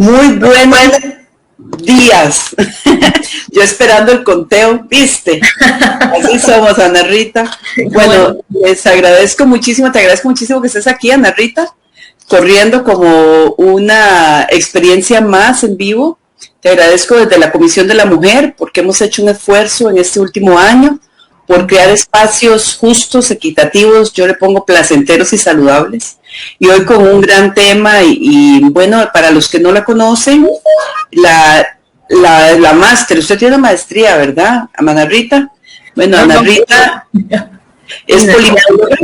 Muy buenos días. Yo esperando el conteo, ¿viste? Así somos, Ana Rita. Bueno, les agradezco muchísimo, te agradezco muchísimo que estés aquí, Ana Rita, corriendo como una experiencia más en vivo. Te agradezco desde la Comisión de la Mujer porque hemos hecho un esfuerzo en este último año por crear espacios justos, equitativos, yo le pongo placenteros y saludables. Y hoy con un gran tema y bueno, para los que no la conocen, la máster, usted tiene una maestría, ¿verdad, Ana Rita? Bueno, Ana Rita es politóloga.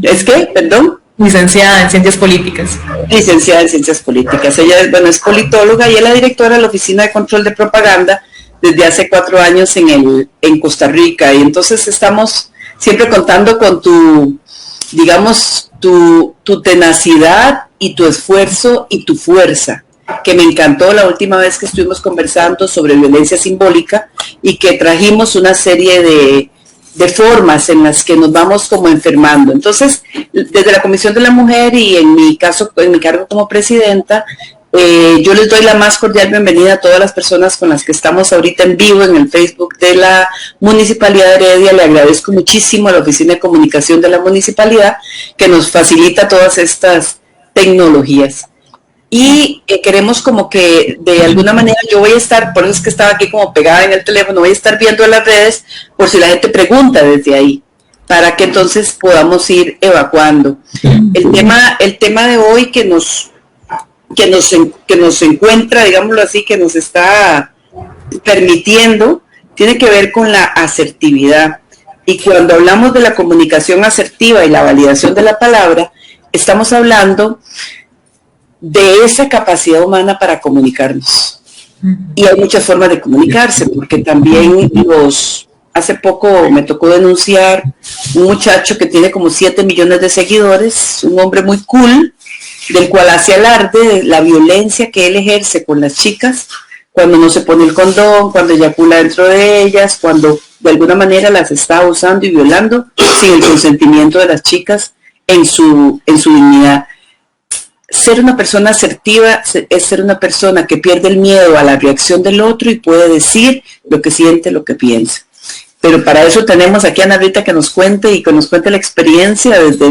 ¿Es qué? Perdón. Licenciada en Ciencias Políticas. Licenciada en Ciencias Políticas. Ella es politóloga y es la directora de la Oficina de Control de Propaganda desde hace 4 años en Costa Rica. Y entonces estamos siempre contando con tu tenacidad y tu esfuerzo y tu fuerza, que me encantó la última vez que estuvimos conversando sobre violencia simbólica y que trajimos una serie de formas en las que nos vamos como enfermando. Entonces, desde la Comisión de la Mujer y en mi caso, en mi cargo como presidenta, yo les doy la más cordial bienvenida a todas las personas con las que estamos ahorita en vivo en el Facebook de la Municipalidad de Heredia. Le agradezco muchísimo a la Oficina de Comunicación de la Municipalidad que nos facilita todas estas tecnologías. Y queremos como que de alguna manera yo voy a estar, por eso es que estaba aquí como pegada en el teléfono, voy a estar viendo las redes por si la gente pregunta desde ahí, para que entonces podamos ir evacuando. El tema de hoy que nos encuentra, digámoslo así, que nos está permitiendo, tiene que ver con la asertividad. Y cuando hablamos de la comunicación asertiva y la validación de la palabra, estamos hablando de esa capacidad humana para comunicarnos. Y hay muchas formas de comunicarse, porque también hace poco me tocó denunciar un muchacho que tiene como 7 millones de seguidores, un hombre muy cool, del cual hace alarde de la violencia que él ejerce con las chicas, cuando no se pone el condón, cuando eyacula dentro de ellas, cuando de alguna manera las está abusando y violando sin el consentimiento de las chicas en su dignidad. Ser una persona asertiva es ser una persona que pierde el miedo a la reacción del otro y puede decir lo que siente, lo que piensa. Pero para eso tenemos aquí a Ana Rita que nos cuente la experiencia desde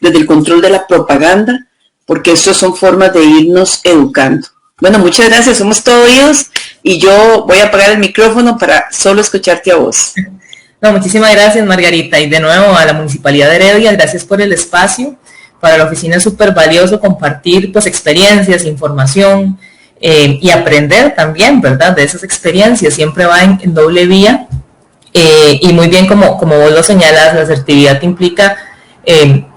el control de la propaganda, porque eso son formas de irnos educando. Bueno, muchas gracias, somos todos oídos y yo voy a apagar el micrófono para solo escucharte a vos. No, muchísimas gracias, Margarita, y de nuevo a la Municipalidad de Heredia, gracias por el espacio. Para la oficina es súper valioso compartir pues experiencias, información y aprender también, ¿verdad? De esas experiencias, siempre va en doble vía y muy bien como vos lo señalas, la asertividad implica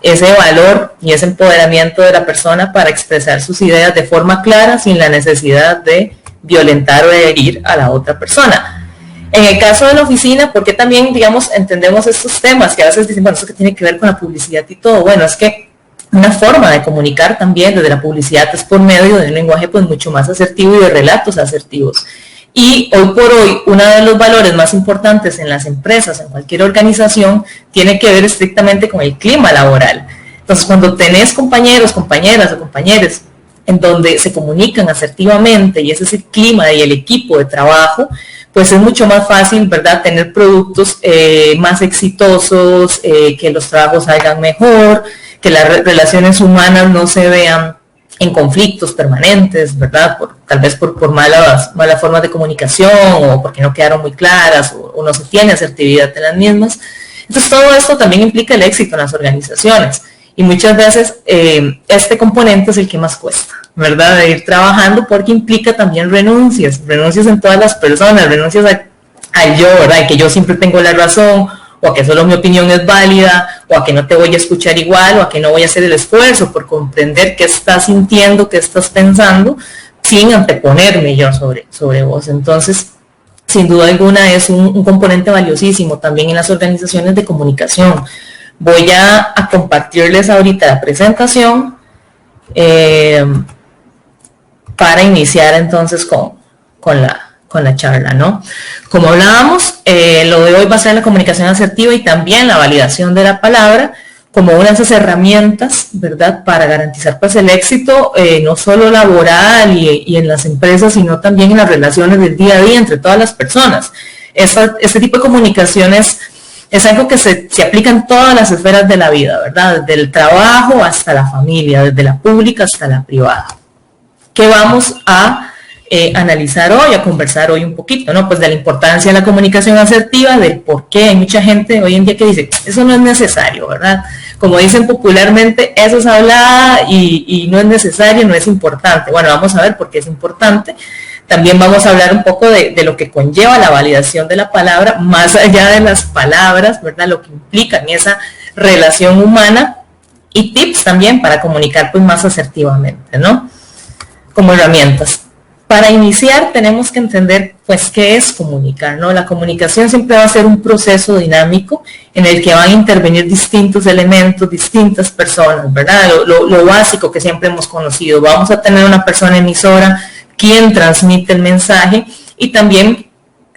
ese valor y ese empoderamiento de la persona para expresar sus ideas de forma clara sin la necesidad de violentar o herir a la otra persona. En el caso de la oficina, porque también, digamos, entendemos estos temas que a veces dicen, bueno, eso que tiene que ver con la publicidad y todo, bueno, es que una forma de comunicar también desde la publicidad es por medio de un lenguaje pues mucho más asertivo y de relatos asertivos. Y hoy por hoy, uno de los valores más importantes en las empresas, en cualquier organización, tiene que ver estrictamente con el clima laboral. Entonces, cuando tenés compañeros, compañeras o compañeros en donde se comunican asertivamente y ese es el clima y el equipo de trabajo, pues es mucho más fácil, ¿verdad?, tener productos más exitosos, que los trabajos salgan mejor, que las relaciones humanas no se vean en conflictos permanentes, ¿verdad? Tal vez por malas formas de comunicación o porque no quedaron muy claras o no se tiene asertividad en las mismas. Entonces todo esto también implica el éxito en las organizaciones y muchas veces este componente es el que más cuesta, ¿verdad? De ir trabajando porque implica también renuncias en todas las personas, renuncias al yo, ¿verdad? Que yo siempre tengo la razón, o a que solo mi opinión es válida, o a que no te voy a escuchar igual, o a que no voy a hacer el esfuerzo por comprender qué estás sintiendo, qué estás pensando, sin anteponerme yo sobre vos. Entonces, sin duda alguna es un componente valiosísimo también en las organizaciones de comunicación. Voy a compartirles ahorita la presentación para iniciar entonces con la charla, ¿no? Como hablábamos, lo de hoy va a ser la comunicación asertiva y también la validación de la palabra, como una de esas herramientas, ¿verdad?, para garantizar pues el éxito, no solo laboral y en las empresas, sino también en las relaciones del día a día entre todas las personas. Este tipo de comunicaciones es algo que se aplica en todas las esferas de la vida, ¿verdad?, desde el trabajo hasta la familia, desde la pública hasta la privada. ¿Qué vamos a analizar hoy, a conversar hoy un poquito, ¿no? Pues de la importancia de la comunicación asertiva, del por qué hay mucha gente hoy en día que dice, eso no es necesario, ¿verdad? Como dicen popularmente, eso es hablada y no es necesario, no es importante. Bueno, vamos a ver por qué es importante. También vamos a hablar un poco de lo que conlleva la validación de la palabra, más allá de las palabras, ¿verdad? Lo que implica en esa relación humana, y tips también para comunicar pues más asertivamente, ¿no? Como herramientas. Para iniciar tenemos que entender pues qué es comunicar, ¿no? La comunicación siempre va a ser un proceso dinámico en el que van a intervenir distintos elementos, distintas personas, ¿verdad? Lo básico que siempre hemos conocido. Vamos a tener una persona emisora quien transmite el mensaje, y también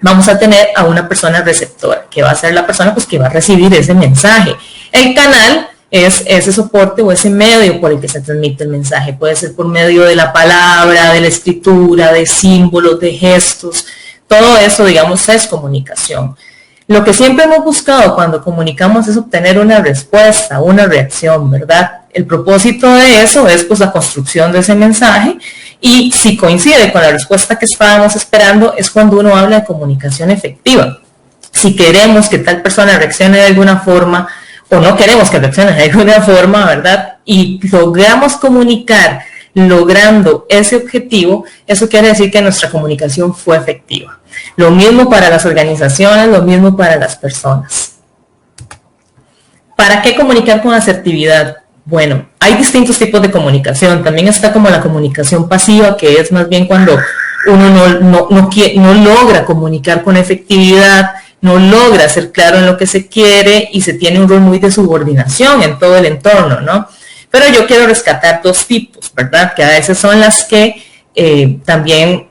vamos a tener a una persona receptora, que va a ser la persona pues que va a recibir ese mensaje. El canal es ese soporte o ese medio por el que se transmite el mensaje. Puede ser por medio de la palabra, de la escritura, de símbolos, de gestos. Todo eso, digamos, es comunicación. Lo que siempre hemos buscado cuando comunicamos es obtener una respuesta, una reacción, ¿verdad? El propósito de eso es pues la construcción de ese mensaje, y si coincide con la respuesta que estábamos esperando es cuando uno habla de comunicación efectiva. Si queremos que tal persona reaccione de alguna forma, o no queremos que reaccione de alguna forma, ¿verdad?, y logramos comunicar logrando ese objetivo, eso quiere decir que nuestra comunicación fue efectiva. Lo mismo para las organizaciones, lo mismo para las personas. ¿Para qué comunicar con asertividad? Bueno, hay distintos tipos de comunicación. También está como la comunicación pasiva, que es más bien cuando uno no logra comunicar con efectividad, no logra ser claro en lo que se quiere y se tiene un rol muy de subordinación en todo el entorno, ¿no? Pero yo quiero rescatar dos tipos, ¿verdad? Que a veces son las que también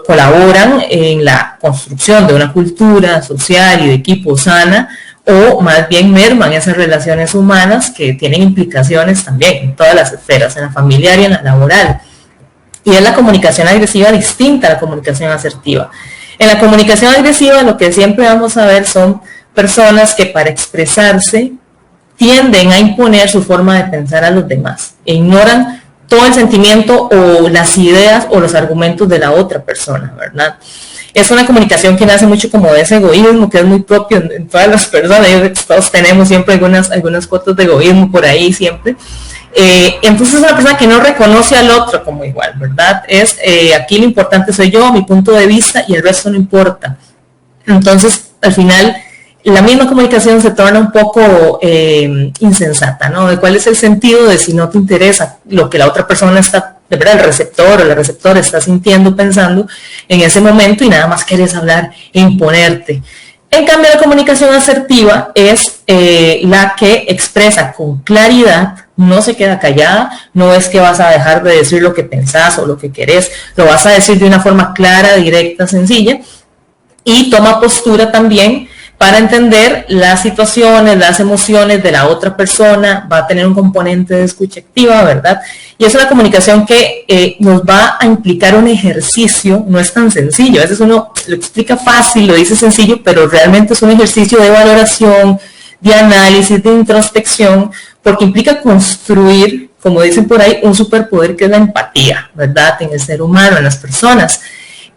colaboran en la construcción de una cultura social y de equipo sana, o más bien merman esas relaciones humanas que tienen implicaciones también en todas las esferas, en la familiar y en la laboral. Y es la comunicación agresiva distinta a la comunicación asertiva. En la comunicación agresiva lo que siempre vamos a ver son personas que para expresarse tienden a imponer su forma de pensar a los demás e ignoran todo el sentimiento o las ideas o los argumentos de la otra persona, ¿verdad? Es una comunicación que nace mucho como de ese egoísmo que es muy propio en todas las personas. Todos tenemos siempre algunas cuotas de egoísmo por ahí siempre. Entonces es una persona que no reconoce al otro como igual, ¿verdad? Aquí lo importante soy yo, mi punto de vista, y el resto no importa. Entonces, al final, la misma comunicación se torna un poco insensata, ¿no? De cuál es el sentido de si no te interesa lo que la otra persona está, de verdad, el receptor o la receptora está sintiendo, pensando en ese momento, y nada más quieres hablar e imponerte. En cambio, la comunicación asertiva es la que expresa con claridad, no se queda callada, no es que vas a dejar de decir lo que pensás o lo que querés, lo vas a decir de una forma clara, directa, sencilla, y toma postura también para entender las situaciones, las emociones de la otra persona, va a tener un componente de escucha activa, ¿verdad? Y es una comunicación que nos va a implicar un ejercicio, no es tan sencillo, a veces uno lo explica fácil, lo dice sencillo, pero realmente es un ejercicio de valoración, de análisis, de introspección, porque implica construir, como dicen por ahí, un superpoder que es la empatía, ¿verdad? En el ser humano, en las personas.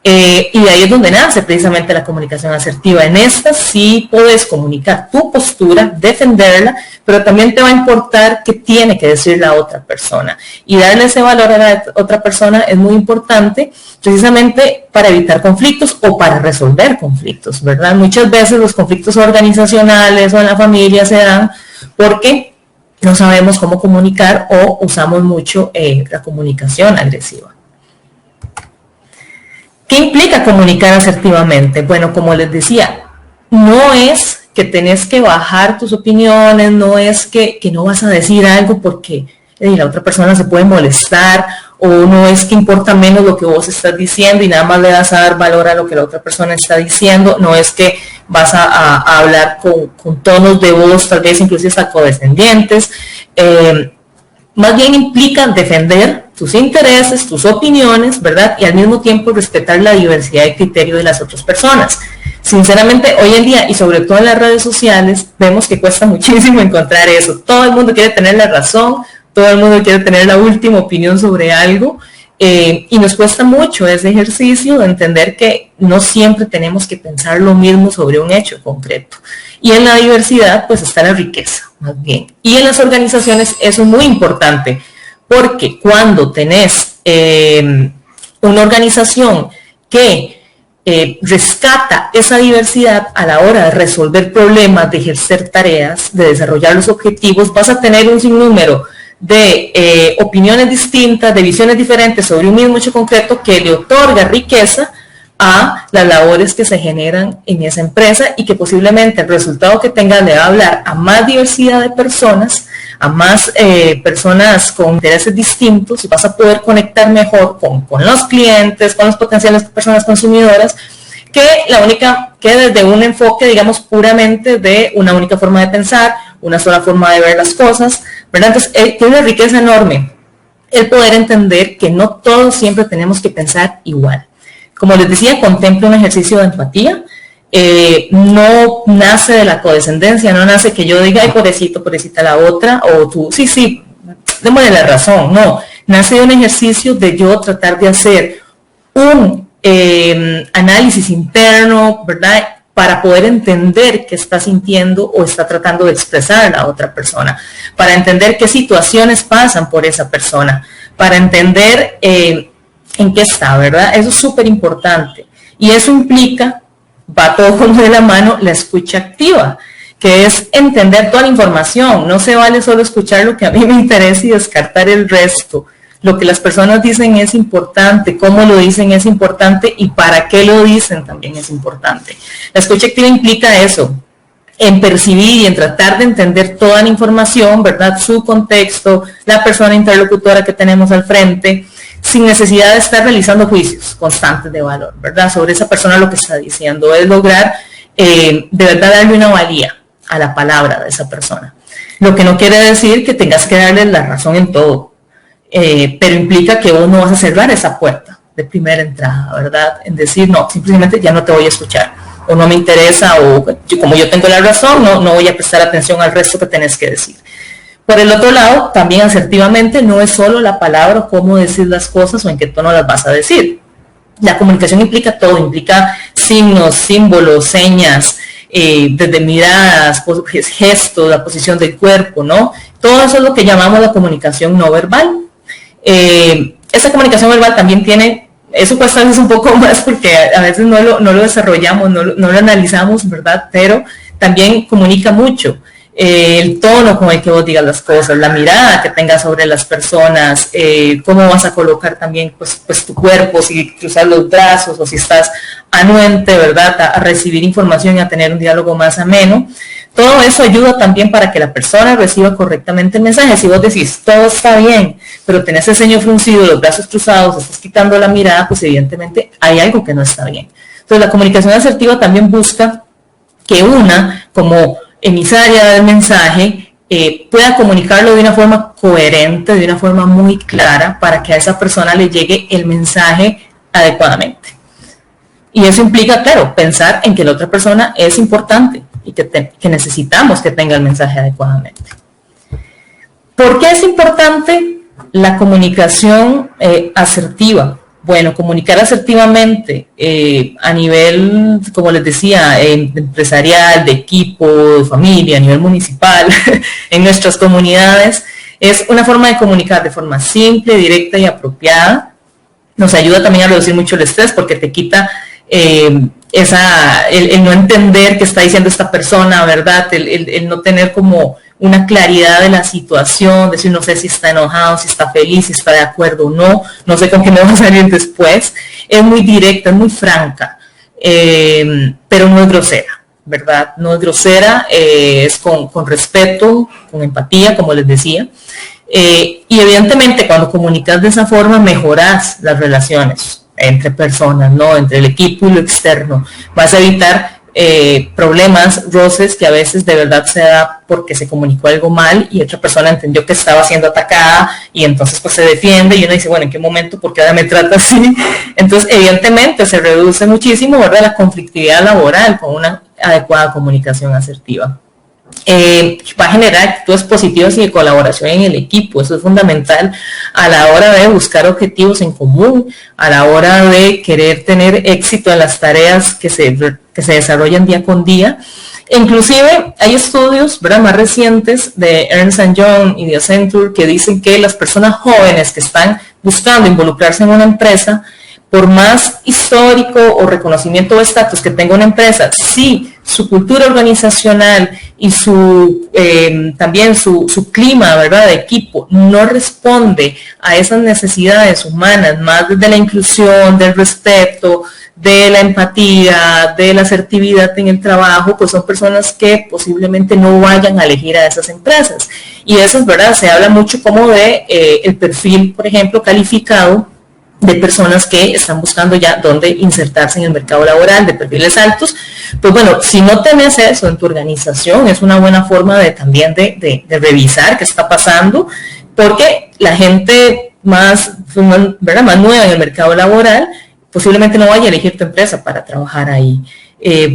Y de ahí es donde nace precisamente la comunicación asertiva. En esta sí puedes comunicar tu postura, defenderla, pero también te va a importar qué tiene que decir la otra persona. Y darle ese valor a la otra persona es muy importante, precisamente para evitar conflictos o para resolver conflictos, ¿verdad? Muchas veces los conflictos organizacionales o en la familia se dan porque no sabemos cómo comunicar o usamos mucho la comunicación agresiva. ¿Qué implica comunicar asertivamente? Bueno, como les decía, no es que tenés que bajar tus opiniones, no es que no vas a decir algo porque la otra persona se puede molestar o no es que importa menos lo que vos estás diciendo y nada más le vas a dar valor a lo que la otra persona está diciendo, no es que vas a hablar con tonos de voz, tal vez incluso hasta condescendientes, más bien implica defender tus intereses, tus opiniones, ¿verdad? Y al mismo tiempo respetar la diversidad de criterio de las otras personas. Sinceramente, hoy en día, y sobre todo en las redes sociales, vemos que cuesta muchísimo encontrar eso. Todo el mundo quiere tener la razón, todo el mundo quiere tener la última opinión sobre algo, y nos cuesta mucho ese ejercicio de entender que no siempre tenemos que pensar lo mismo sobre un hecho concreto. Y en la diversidad, pues está la riqueza, más bien. Y en las organizaciones eso es muy importante, porque cuando tenés una organización que rescata esa diversidad a la hora de resolver problemas, de ejercer tareas, de desarrollar los objetivos, vas a tener un sinnúmero de opiniones distintas, de visiones diferentes sobre un mismo hecho concreto que le otorga riqueza a las labores que se generan en esa empresa y que posiblemente el resultado que tenga le va a hablar a más diversidad de personas, a más personas con intereses distintos, y vas a poder conectar mejor con los clientes, con las potenciales personas consumidoras, que desde un enfoque, digamos, puramente de una única forma de pensar, una sola forma de ver las cosas, ¿verdad? Entonces, tiene una riqueza enorme el poder entender que no todos siempre tenemos que pensar igual. Como les decía, contempla un ejercicio de empatía, no nace de la condescendencia, no nace que yo diga, ay, pobrecito, pobrecita la otra, o tú, sí, démosle la razón, no, nace de un ejercicio de yo tratar de hacer un análisis interno, ¿verdad?, para poder entender qué está sintiendo o está tratando de expresar la otra persona, para entender qué situaciones pasan por esa persona, para entender en qué está, ¿verdad? Eso es súper importante. Y eso implica, va todo como de la mano, la escucha activa, que es entender toda la información. No se vale solo escuchar lo que a mí me interesa y descartar el resto. Lo que las personas dicen es importante, cómo lo dicen es importante y para qué lo dicen también es importante. La escucha activa implica eso, en percibir y en tratar de entender toda la información, ¿verdad? Su contexto, la persona interlocutora que tenemos al frente, sin necesidad de estar realizando juicios constantes de valor, ¿verdad? Sobre esa persona lo que está diciendo, es lograr de verdad darle una valía a la palabra de esa persona. Lo que no quiere decir que tengas que darle la razón en todo. Pero implica que vos no vas a cerrar esa puerta de primera entrada, ¿verdad? En decir, no, simplemente ya no te voy a escuchar, o no me interesa, o como yo tengo la razón, no voy a prestar atención al resto que tenés que decir. Por el otro lado, también asertivamente no es solo la palabra, cómo decir las cosas o en qué tono las vas a decir. La comunicación implica todo, implica signos, símbolos, señas, desde miradas, gestos, la posición del cuerpo, ¿no? Todo eso es lo que llamamos la comunicación no verbal. Esa comunicación verbal también tiene, eso cuesta a veces un poco más porque a veces no lo desarrollamos, no lo analizamos, ¿verdad? Pero también comunica mucho. El tono con el que vos digas las cosas, la mirada que tengas sobre las personas, cómo vas a colocar también pues tu cuerpo, si cruzas los brazos o si estás anuente, ¿verdad?, a recibir información y a tener un diálogo más ameno. Todo eso ayuda también para que la persona reciba correctamente el mensaje. Si vos decís, todo está bien, pero tenés el ceño fruncido, los brazos cruzados, estás quitando la mirada, pues evidentemente hay algo que no está bien. Entonces la comunicación asertiva también busca que una, como emisaria del mensaje, pueda comunicarlo de una forma coherente, de una forma muy clara, para que a esa persona le llegue el mensaje adecuadamente. Y eso implica, claro, pensar en que la otra persona es importante y que necesitamos que tenga el mensaje adecuadamente. ¿Por qué es importante la comunicación asertiva? Bueno, comunicar asertivamente a nivel, como les decía, empresarial, de equipo, de familia, a nivel municipal, en nuestras comunidades, es una forma de comunicar de forma simple, directa y apropiada. Nos ayuda también a reducir mucho el estrés porque te quita el no entender qué está diciendo esta persona, ¿verdad? El no tener como una claridad de la situación, decir no sé si está enojado, si está feliz, si está de acuerdo o no, no sé con qué me va a salir después. Es muy directa, es muy franca, pero no es grosera, ¿verdad? No es grosera, es con respeto, con empatía, como les decía. Y evidentemente cuando comunicas de esa forma mejoras las relaciones entre personas, ¿no? Entre el equipo y lo externo. Vas a evitar problemas, roces que a veces de verdad se da porque se comunicó algo mal y otra persona entendió que estaba siendo atacada y entonces pues se defiende y uno dice, bueno, ¿en qué momento? ¿Por qué ahora me trata así? Entonces evidentemente se reduce muchísimo, ¿verdad?, la conflictividad laboral con una adecuada comunicación asertiva. Va a generar actitudes positivas y de colaboración en el equipo. Eso es fundamental a la hora de buscar objetivos en común, a la hora de querer tener éxito en las tareas que se desarrollan día con día. Inclusive hay estudios, ¿verdad?, más recientes de Ernst & Young y de Accenture que dicen que las personas jóvenes que están buscando involucrarse en una empresa, por más histórico o reconocimiento o estatus que tenga una empresa, si su cultura organizacional y también su clima, ¿verdad?, de equipo no responde a esas necesidades humanas, más desde la inclusión, del respeto, de la empatía, de la asertividad en el trabajo, pues son personas que posiblemente no vayan a elegir a esas empresas. Y eso es verdad, se habla mucho como de el perfil, por ejemplo, calificado de personas que están buscando ya dónde insertarse en el mercado laboral, de perfiles altos. Pues bueno, si no tenés eso en tu organización, es una buena forma también de revisar qué está pasando, porque la gente ¿verdad?, más nueva en el mercado laboral posiblemente no vaya a elegir tu empresa para trabajar ahí.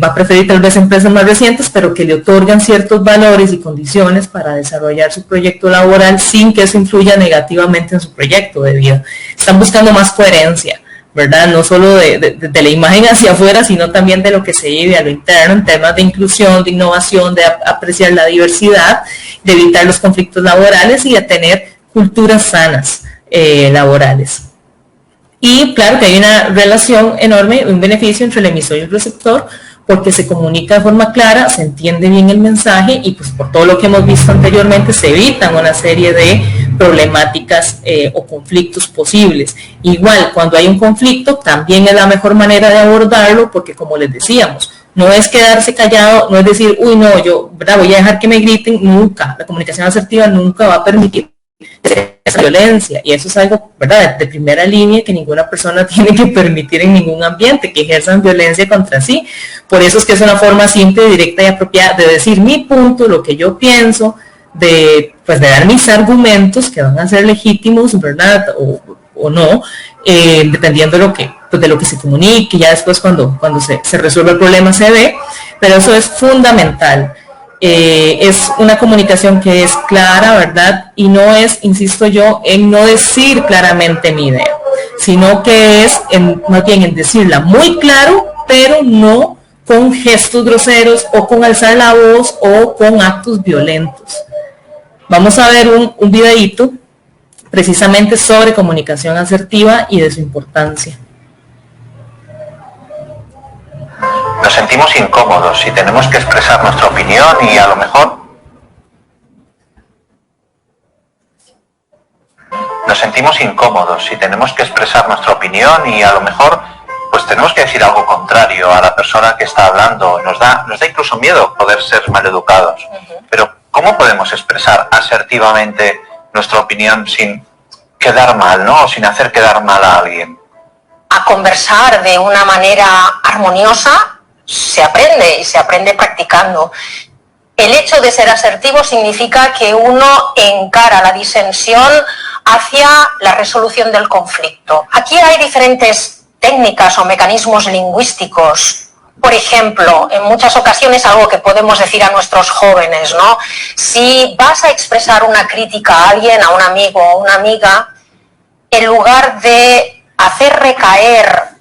Va a preferir tal vez empresas más recientes, pero que le otorgan ciertos valores y condiciones para desarrollar su proyecto laboral sin que eso influya negativamente en su proyecto de vida. Están buscando más coherencia, ¿verdad? No solo de la imagen hacia afuera, sino también de lo que se vive a lo interno en temas de inclusión, de innovación, de apreciar la diversidad, de evitar los conflictos laborales y de tener culturas sanas laborales. Y claro que hay una relación enorme, un beneficio entre el emisor y el receptor, porque se comunica de forma clara, se entiende bien el mensaje y pues por todo lo que hemos visto anteriormente se evitan una serie de problemáticas o conflictos posibles. Igual, cuando hay un conflicto, también es la mejor manera de abordarlo, porque como les decíamos, no es quedarse callado, no es decir, uy, no, yo voy a dejar que me griten, nunca. La comunicación asertiva nunca va a permitir esa violencia, y eso es algo, ¿verdad?, de primera línea que ninguna persona tiene que permitir en ningún ambiente, que ejerzan violencia contra sí. Por eso es que es una forma simple, directa y apropiada de decir mi punto, lo que yo pienso, de dar mis argumentos que van a ser legítimos, ¿verdad?, o no, dependiendo de lo que se comunique. Ya después cuando se resuelve el problema se ve, pero eso es fundamental. Es una comunicación que es clara, ¿verdad? Y no es, insisto yo, en no decir claramente mi idea, sino que es más bien en decirla muy claro, pero no con gestos groseros o con alzar la voz o con actos violentos. Vamos a ver un videíto precisamente sobre comunicación asertiva y de su importancia. Nos sentimos incómodos si tenemos que expresar nuestra opinión y a lo mejor pues tenemos que decir algo contrario a la persona que está hablando. Nos da incluso miedo poder ser maleducados. Pero ¿cómo podemos expresar asertivamente nuestra opinión sin quedar mal, ¿no?, o sin hacer quedar mal a alguien? A conversar de una manera armoniosa se aprende, y se aprende practicando. El hecho de ser asertivo significa que uno encara la disensión hacia la resolución del conflicto. Aquí hay diferentes técnicas o mecanismos lingüísticos. Por ejemplo, en muchas ocasiones algo que podemos decir a nuestros jóvenes, ¿no? Si vas a expresar una crítica a alguien, a un amigo o una amiga, en lugar de hacer recaer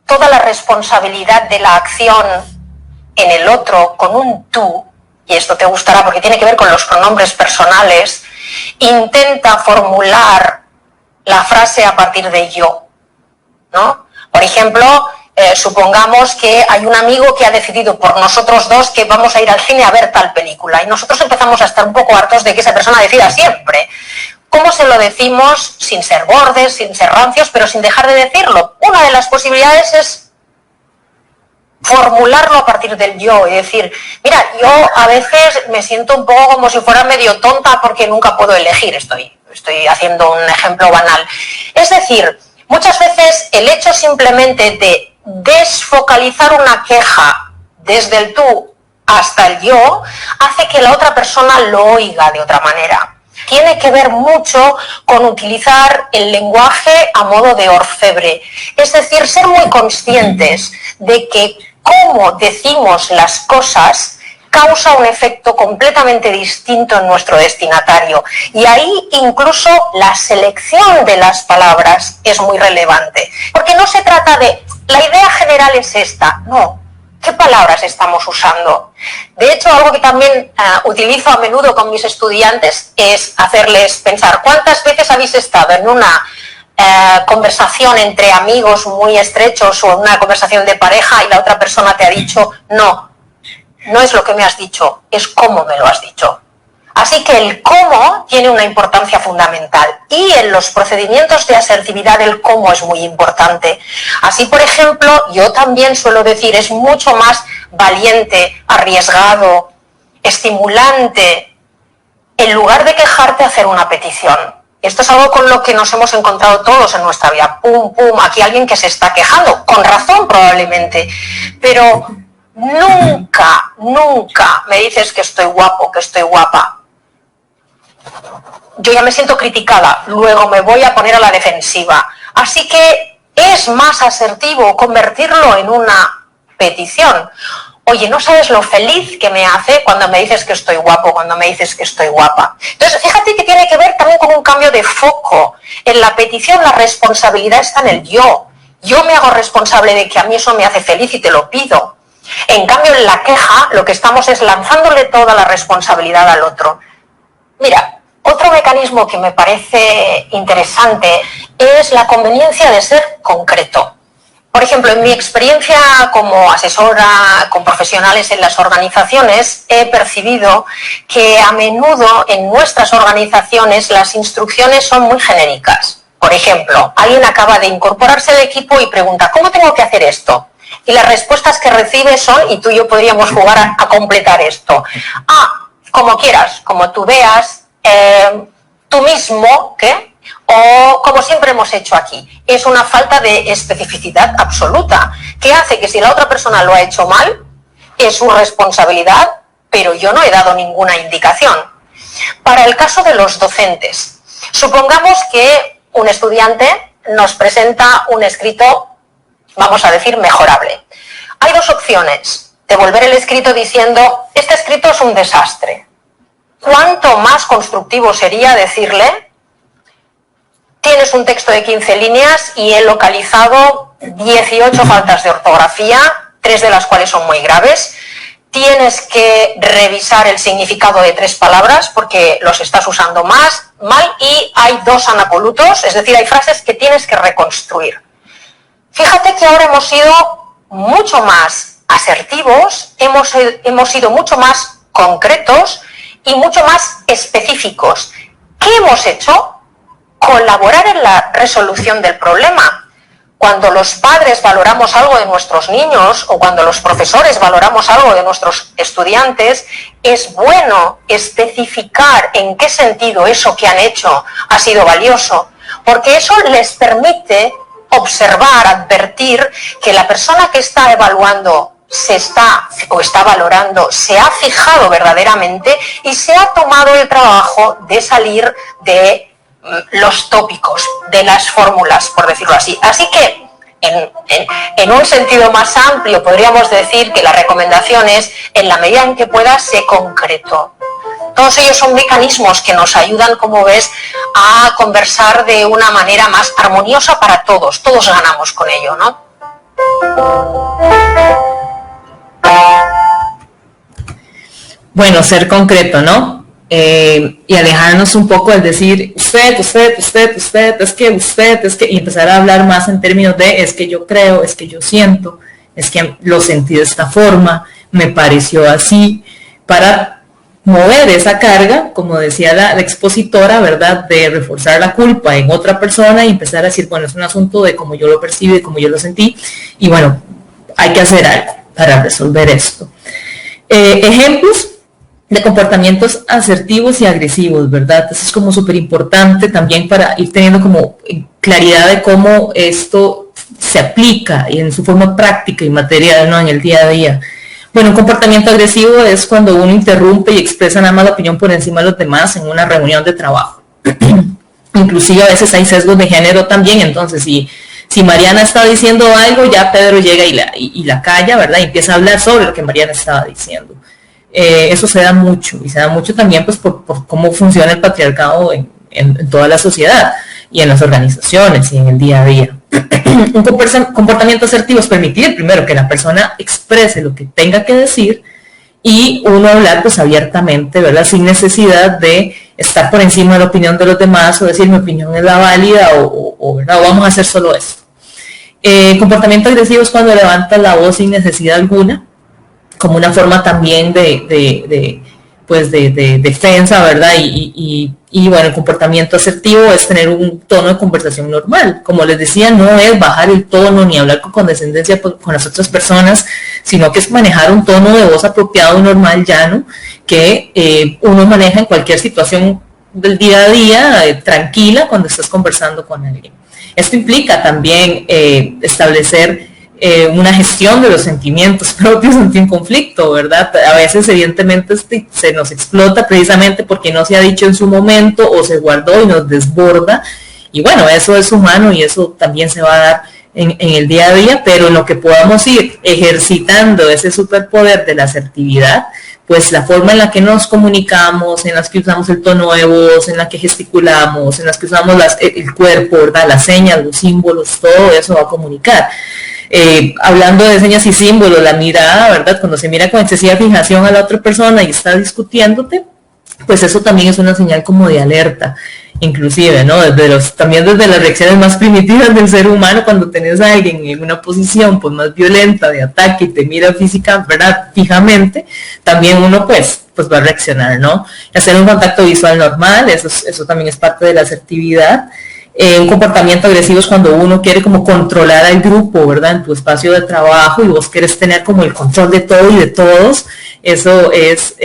toda la responsabilidad de la acción en el otro con un tú, y esto te gustará porque tiene que ver con los pronombres personales, intenta formular la frase a partir de yo, ¿no? Por ejemplo, supongamos que hay un amigo que ha decidido por nosotros dos que vamos a ir al cine a ver tal película, y nosotros empezamos a estar un poco hartos de que esa persona decida siempre. ¿Cómo se lo decimos sin ser bordes, sin ser rancios, pero sin dejar de decirlo? Una de las posibilidades es formularlo a partir del yo y decir, mira, yo a veces me siento un poco como si fuera medio tonta porque nunca puedo elegir, estoy estoy haciendo un ejemplo banal. Es decir, muchas veces el hecho simplemente de desfocalizar una queja desde el tú hasta el yo hace que la otra persona lo oiga de otra manera. Tiene que ver mucho con utilizar el lenguaje a modo de orfebre, es decir, ser muy conscientes de que cómo decimos las cosas causa un efecto completamente distinto en nuestro destinatario. Y ahí incluso la selección de las palabras es muy relevante. Porque no se trata de, la idea general es esta, no. ¿Qué palabras estamos usando? De hecho, algo que también utilizo a menudo con mis estudiantes es hacerles pensar cuántas veces habéis estado en una conversación entre amigos muy estrechos o una conversación de pareja y la otra persona te ha dicho no es lo que me has dicho, es cómo me lo has dicho. Así que el cómo tiene una importancia fundamental y en los procedimientos de asertividad el cómo es muy importante. Así, por ejemplo, yo también suelo decir, es mucho más valiente, arriesgado, estimulante, en lugar de quejarte, hacer una petición. Esto es algo con lo que nos hemos encontrado todos en nuestra vida. Pum, pum, aquí alguien que se está quejando, con razón probablemente, pero nunca, nunca me dices que estoy guapo, que estoy guapa. Yo ya me siento criticada, luego me voy a poner a la defensiva. Así que es más asertivo convertirlo en una petición. Oye, no sabes lo feliz que me hace cuando me dices que estoy guapo, cuando me dices que estoy guapa. Entonces, fíjate que tiene que ver también con un cambio de foco. En la petición la responsabilidad está en el yo. Yo me hago responsable de que a mí eso me hace feliz y te lo pido. En cambio, en la queja lo que estamos es lanzándole toda la responsabilidad al otro. Mira, otro mecanismo que me parece interesante es la conveniencia de ser concreto. Por ejemplo, en mi experiencia como asesora con profesionales en las organizaciones, he percibido que a menudo en nuestras organizaciones las instrucciones son muy genéricas. Por ejemplo, alguien acaba de incorporarse al equipo y pregunta, ¿cómo tengo que hacer esto? Y las respuestas que recibe son, y tú y yo podríamos jugar a completar esto. Como quieras, como tú veas, tú mismo, ¿qué? O como siempre hemos hecho aquí. Es una falta de especificidad absoluta, que hace que si la otra persona lo ha hecho mal, es su responsabilidad, pero yo no he dado ninguna indicación. Para el caso de los docentes, supongamos que un estudiante nos presenta un escrito, vamos a decir, mejorable. Hay dos opciones: devolver el escrito diciendo, este escrito es un desastre. ¿Cuánto más constructivo sería decirle, tienes un texto de 15 líneas y he localizado 18 faltas de ortografía, 3 de las cuales son muy graves, tienes que revisar el significado de 3 palabras porque los estás usando mal y hay 2 anapolutos, es decir, hay frases que tienes que reconstruir. Fíjate que ahora hemos sido mucho más asertivos, hemos sido mucho más concretos y mucho más específicos. ¿Qué hemos hecho? Colaborar en la resolución del problema. Cuando los padres valoramos algo de nuestros niños o cuando los profesores valoramos algo de nuestros estudiantes, es bueno especificar en qué sentido eso que han hecho ha sido valioso, porque eso les permite observar, advertir que la persona que está evaluando está valorando, se ha fijado verdaderamente y se ha tomado el trabajo de salir de los tópicos, de las fórmulas, por decirlo así. Así que, en un sentido más amplio, podríamos decir que la recomendación es, en la medida en que pueda, sé concreto. Todos ellos son mecanismos que nos ayudan, como ves, a conversar de una manera más armoniosa para todos. Todos ganamos con ello, ¿no? Bueno, ser concreto, ¿no? Y alejarnos un poco del decir usted, es que, y empezar a hablar más en términos de es que yo creo, es que yo siento, es que lo sentí de esta forma, me pareció así, para mover esa carga, como decía la expositora, ¿verdad?, de reforzar la culpa en otra persona y empezar a decir, bueno, es un asunto de cómo yo lo percibo y cómo yo lo sentí, y bueno, hay que hacer algo para resolver esto. Ejemplos de comportamientos asertivos y agresivos, ¿verdad? Eso es como súper importante también para ir teniendo como claridad de cómo esto se aplica y en su forma práctica y material, ¿no? En el día a día. Bueno, un comportamiento agresivo es cuando uno interrumpe y expresa nada más la opinión por encima de los demás en una reunión de trabajo. Inclusive a veces hay sesgos de género también, entonces si Mariana está diciendo algo, ya Pedro llega y la calla, ¿verdad? Y empieza a hablar sobre lo que Mariana estaba diciendo. Eso se da mucho, y se da mucho también pues por cómo funciona el patriarcado en toda la sociedad y en las organizaciones y en el día a día. Un comportamiento asertivo es permitir primero que la persona exprese lo que tenga que decir y uno hablar pues abiertamente, ¿verdad? Sin necesidad de estar por encima de la opinión de los demás o decir mi opinión es la válida ¿verdad? O vamos a hacer solo esto. Comportamiento agresivo es cuando levantas la voz sin necesidad alguna, como una forma también de defensa, ¿verdad? Y bueno, el comportamiento asertivo es tener un tono de conversación normal. Como les decía, no es bajar el tono ni hablar con condescendencia con las otras personas, sino que es manejar un tono de voz apropiado, normal, llano, que uno maneja en cualquier situación del día a día, tranquila, cuando estás conversando con alguien. Esto implica también establecer una gestión de los sentimientos propios ante un conflicto, ¿verdad? A veces evidentemente se nos explota precisamente porque no se ha dicho en su momento o se guardó y nos desborda, y bueno, eso es humano y eso también se va a dar en el día a día, pero en lo que podamos ir ejercitando ese superpoder de la asertividad, pues la forma en la que nos comunicamos, en las que usamos el tono de voz, en la que gesticulamos, en las que usamos el cuerpo, ¿verdad? Las señas, los símbolos, todo eso va a comunicar. Hablando de señas y símbolos, la mirada, ¿verdad? Cuando se mira con excesiva fijación a la otra persona y está discutiéndote, pues eso también es una señal como de alerta, inclusive, ¿no? También desde las reacciones más primitivas del ser humano, cuando tenés a alguien en una posición pues más violenta de ataque y te mira física, ¿verdad? Fijamente, también uno pues va a reaccionar, ¿no? Hacer un contacto visual normal, eso también es parte de la asertividad. Un comportamiento agresivo es cuando uno quiere como controlar al grupo, ¿verdad? En tu espacio de trabajo y vos querés tener como el control de todo y de todos. Eso es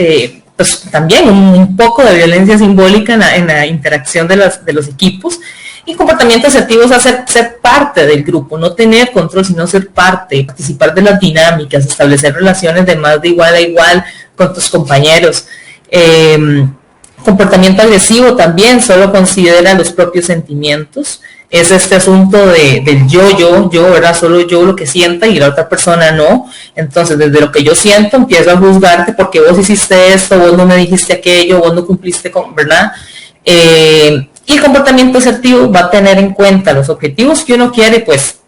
pues también un poco de violencia simbólica en la interacción de los equipos. Y comportamiento asertivo es ser parte del grupo, no tener control, sino ser parte, participar de las dinámicas, establecer relaciones de más de igual a igual con tus compañeros. Comportamiento agresivo también solo considera los propios sentimientos. Es este asunto del yo, ¿verdad? Solo yo lo que sienta y la otra persona no. Entonces, desde lo que yo siento, empiezo a juzgarte porque vos hiciste esto, vos no me dijiste aquello, vos no cumpliste con, ¿verdad? Y el comportamiento asertivo va a tener en cuenta los objetivos que uno quiere, pues,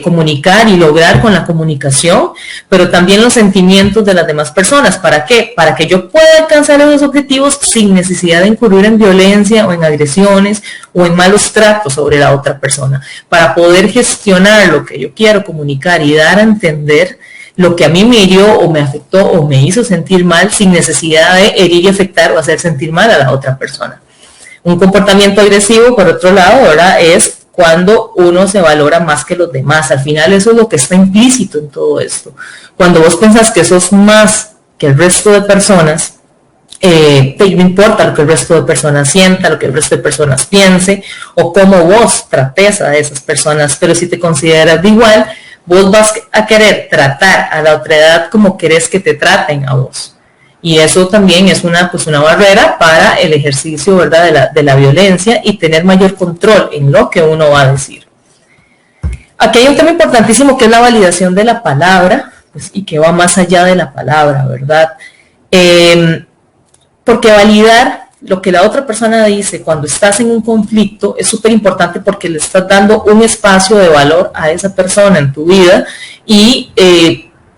comunicar y lograr con la comunicación, pero también los sentimientos de las demás personas. ¿Para qué? Para que yo pueda alcanzar esos objetivos sin necesidad de incurrir en violencia o en agresiones o en malos tratos sobre la otra persona, para poder gestionar lo que yo quiero comunicar y dar a entender lo que a mí me hirió o me afectó o me hizo sentir mal sin necesidad de herir y afectar o hacer sentir mal a la otra persona. Un comportamiento agresivo, por otro lado, ¿verdad? Es cuando uno se valora más que los demás. Al final eso es lo que está implícito en todo esto. Cuando vos pensás que sos más que el resto de personas, no importa lo que el resto de personas sienta, lo que el resto de personas piense, o cómo vos trates a esas personas, pero si te consideras de igual, vos vas a querer tratar a la otra edad como querés que te traten a vos. Y eso también es una barrera para el ejercicio, ¿verdad? de la violencia y tener mayor control en lo que uno va a decir. Aquí hay un tema importantísimo que es la validación de la palabra, pues, y que va más allá de la palabra, ¿verdad? Porque validar lo que la otra persona dice cuando estás en un conflicto es súper importante porque le estás dando un espacio de valor a esa persona en tu vida y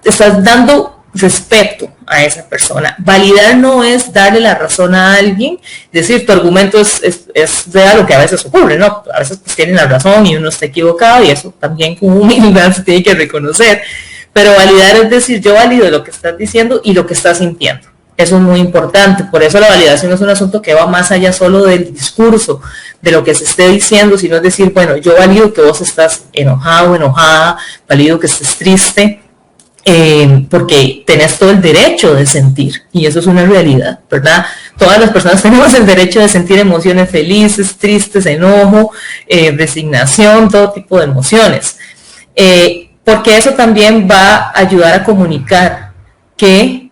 estás dando respeto a esa persona. Validar no es darle la razón a alguien, decir tu argumento es real, lo que a veces ocurre, ¿no? A veces pues tienen la razón y uno está equivocado y eso también con humildad se tiene que reconocer, pero validar es decir yo valido lo que estás diciendo y lo que estás sintiendo. Eso es muy importante, por eso la validación es un asunto que va más allá solo del discurso, de lo que se esté diciendo, sino es decir, bueno, yo valido que vos estás enojado, enojada, valido que estés triste, porque tenés todo el derecho de sentir, y eso es una realidad, ¿verdad? Todas las personas tenemos el derecho de sentir emociones felices, tristes, enojo, resignación, todo tipo de emociones, porque eso también va a ayudar a comunicar que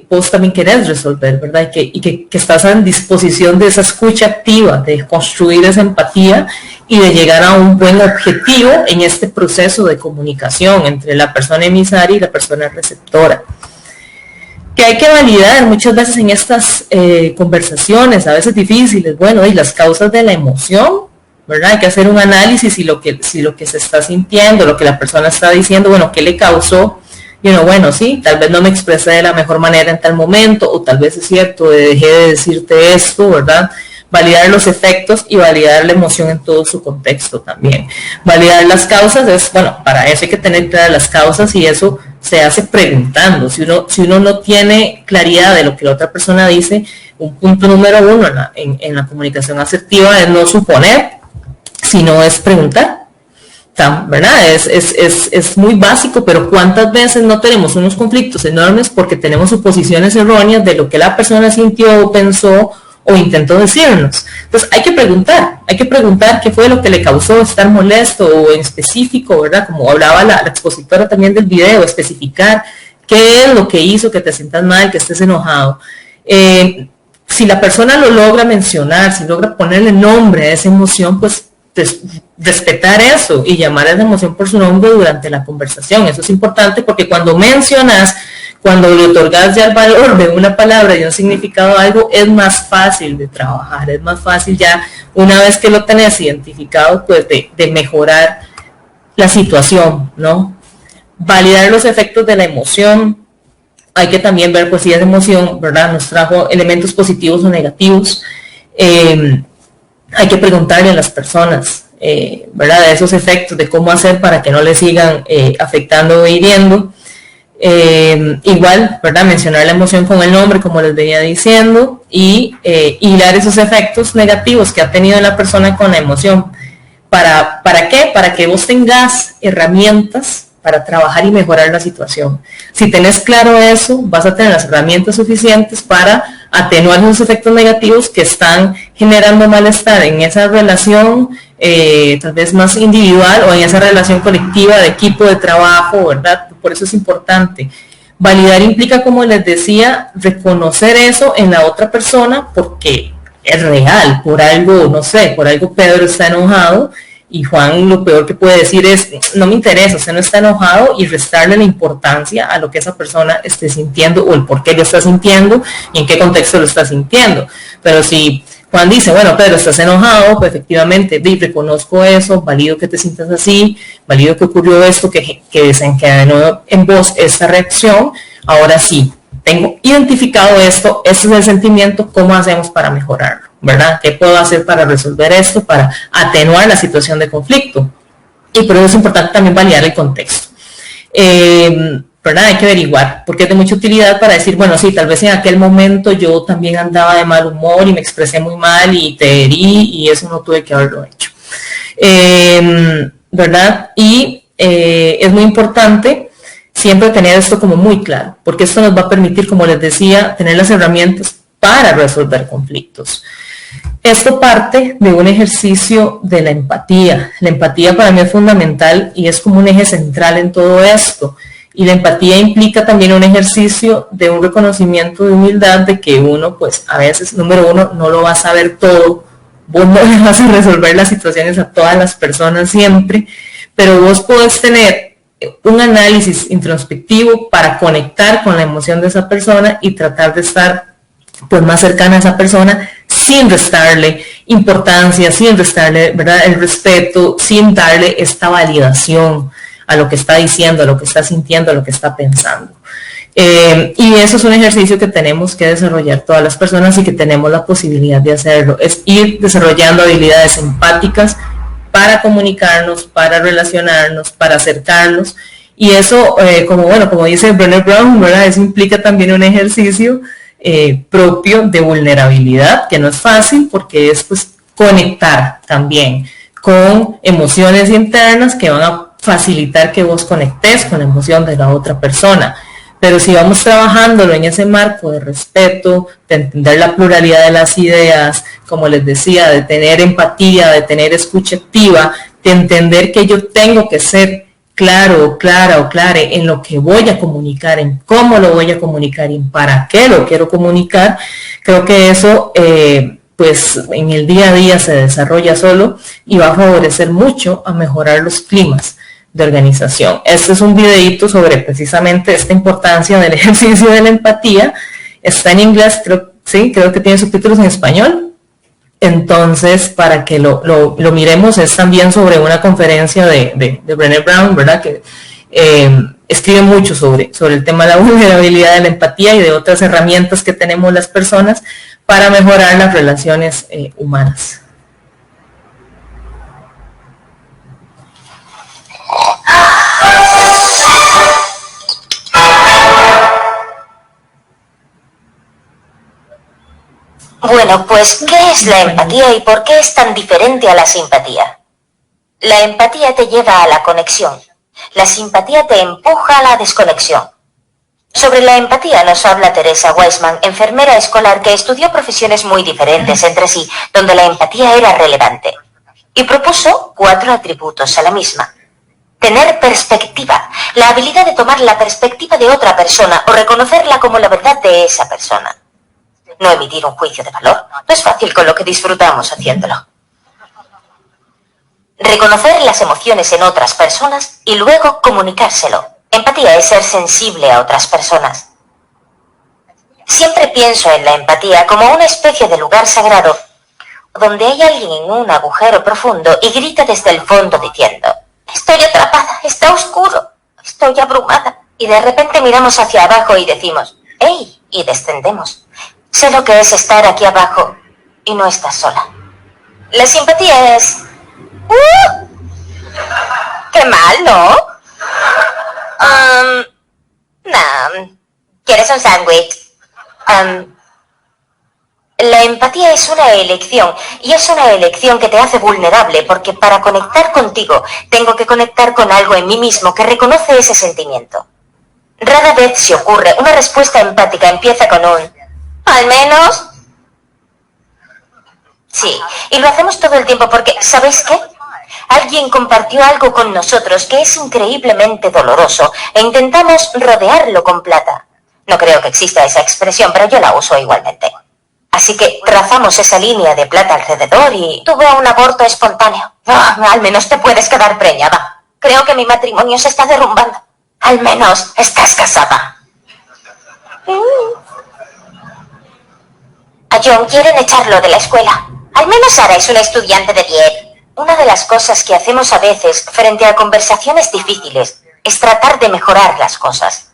vos también querés resolver, ¿verdad? Y que estás en disposición de esa escucha activa, de construir esa empatía y de llegar a un buen objetivo en este proceso de comunicación entre la persona emisaria y la persona receptora. Que hay que validar muchas veces en estas conversaciones, a veces difíciles, bueno, y las causas de la emoción, ¿verdad? Hay que hacer un análisis si lo que se está sintiendo, lo que la persona está diciendo, bueno, ¿qué le causó? Bueno, sí, tal vez no me expresé de la mejor manera en tal momento, o tal vez es cierto, dejé de decirte esto, ¿verdad? Validar los efectos y validar la emoción en todo su contexto también. Validar las causas es, bueno, para eso hay que tener claras las causas, y eso se hace preguntando. Si uno no tiene claridad de lo que la otra persona dice, un punto número uno en la comunicación asertiva es no suponer, sino es preguntar. ¿Verdad? Es muy básico, pero ¿cuántas veces no tenemos unos conflictos enormes porque tenemos suposiciones erróneas de lo que la persona sintió, pensó o intentó decirnos? Entonces hay que preguntar qué fue lo que le causó estar molesto, o en específico, ¿verdad? Como hablaba la expositora también del video, especificar qué es lo que hizo que te sientas mal, que estés enojado. Si la persona lo logra mencionar, si logra ponerle nombre a esa emoción, pues respetar eso y llamar a esa emoción por su nombre durante la conversación. Eso es importante, porque cuando mencionas, cuando le otorgas ya el valor de una palabra y un significado a algo, es más fácil de trabajar, es más fácil ya, una vez que lo tenés identificado, pues de mejorar la situación, ¿no? Validar los efectos de la emoción. Hay que también ver, pues, si esa emoción, ¿verdad?, nos trajo elementos positivos o negativos. Hay que preguntarle a las personas, ¿verdad?, de esos efectos, de cómo hacer para que no les sigan afectando o hiriendo. Igual, ¿verdad?, mencionar la emoción con el nombre, como les venía diciendo, y hilar esos efectos negativos que ha tenido la persona con la emoción. ¿Para qué? Para que vos tengas herramientas para trabajar y mejorar la situación. Si tenés claro eso, vas a tener las herramientas suficientes para atenuar esos efectos negativos que están generando malestar en esa relación, tal vez más individual, o en esa relación colectiva de equipo de trabajo, ¿verdad? Por eso es importante. Validar implica, como les decía, reconocer eso en la otra persona, porque es real. Por algo, no sé, por algo Pedro está enojado, y Juan lo peor que puede decir es, no me interesa, usted no está enojado, y restarle la importancia a lo que esa persona esté sintiendo, o el por qué lo está sintiendo y en qué contexto lo está sintiendo. Pero si Juan dice, bueno, Pedro, estás enojado, pues efectivamente, reconozco eso, valido que te sientas así, valido que ocurrió esto, que desencadenó en vos esta reacción. Ahora sí, tengo identificado esto, este es el sentimiento, ¿cómo hacemos para mejorarlo? ¿Verdad? ¿Qué puedo hacer para resolver esto, para atenuar la situación de conflicto? Y por eso es importante también validar el contexto. ¿Verdad? Hay que averiguar, porque es de mucha utilidad para decir, bueno, sí, tal vez en aquel momento yo también andaba de mal humor y me expresé muy mal y te herí, y eso no tuve que haberlo hecho. ¿Verdad? Y es muy importante siempre tener esto como muy claro, porque esto nos va a permitir, como les decía, tener las herramientas para resolver conflictos. Esto parte de un ejercicio de la empatía. La empatía para mí es fundamental y es como un eje central en todo esto. Y la empatía implica también un ejercicio de un reconocimiento de humildad, de que uno, pues a veces, número uno, no lo va a saber todo. Vos no le vas a resolver las situaciones a todas las personas siempre, pero vos podés tener un análisis introspectivo para conectar con la emoción de esa persona y tratar de estar, pues, más cercana a esa persona, sin restarle importancia, sin restarle, ¿verdad?, el respeto, sin darle esta validación a lo que está diciendo, a lo que está sintiendo, a lo que está pensando. Y eso es un ejercicio que tenemos que desarrollar todas las personas, y que tenemos la posibilidad de hacerlo. Es ir desarrollando habilidades empáticas para comunicarnos, para relacionarnos, para acercarnos. Y eso, como dice Brené Brown, ¿verdad?, eso implica también un ejercicio propio de vulnerabilidad, que no es fácil, porque es, pues, conectar también con emociones internas que van a facilitar que vos conectes con la emoción de la otra persona. Pero si vamos trabajándolo en ese marco de respeto, de entender la pluralidad de las ideas, como les decía, de tener empatía, de tener escucha activa, de entender que yo tengo que ser claro o clara en lo que voy a comunicar, en cómo lo voy a comunicar y en para qué lo quiero comunicar, creo que eso pues en el día a día se desarrolla solo y va a favorecer mucho a mejorar los climas de organización. Este es un videíto sobre precisamente esta importancia del ejercicio de la empatía. Está en inglés, creo que tiene subtítulos en español. Entonces, para que lo miremos, es también sobre una conferencia de Brené Brown, ¿verdad? Que escribe mucho sobre el tema de la vulnerabilidad de la empatía y de otras herramientas que tenemos las personas para mejorar las relaciones humanas. Bueno, pues, ¿qué es la empatía y por qué es tan diferente a la simpatía? La empatía te lleva a la conexión. La simpatía te empuja a la desconexión. Sobre la empatía nos habla Teresa Weissman, enfermera escolar que estudió profesiones muy diferentes entre sí, donde la empatía era relevante. Y propuso 4 atributos a la misma. Tener perspectiva, la habilidad de tomar la perspectiva de otra persona o reconocerla como la verdad de esa persona. No emitir un juicio de valor. No es fácil con lo que disfrutamos haciéndolo. Reconocer las emociones en otras personas y luego comunicárselo. Empatía es ser sensible a otras personas. Siempre pienso en la empatía como una especie de lugar sagrado donde hay alguien en un agujero profundo y grita desde el fondo diciendo: estoy atrapada, está oscuro, estoy abrumada. Y de repente miramos hacia abajo y decimos: ¡hey! Y descendemos. Sé lo que es estar aquí abajo y no estás sola. La simpatía es... ¡Qué mal, ¿no? No. ¿Quieres un sándwich? La empatía es una elección, y es una elección que te hace vulnerable, porque para conectar contigo tengo que conectar con algo en mí mismo que reconoce ese sentimiento. Rara vez se ocurre, una respuesta empática empieza con un... ¿al menos? Sí, y lo hacemos todo el tiempo porque, ¿sabéis qué? Alguien compartió algo con nosotros que es increíblemente doloroso e intentamos rodearlo con plata. No creo que exista esa expresión, pero yo la uso igualmente. Así que trazamos esa línea de plata alrededor y tuve un aborto espontáneo. Al menos te puedes quedar preñada. Creo que mi matrimonio se está derrumbando. Al menos estás casada. A John quieren echarlo de la escuela. Al menos Sara es una estudiante de 10. Una de las cosas que hacemos a veces frente a conversaciones difíciles es tratar de mejorar las cosas.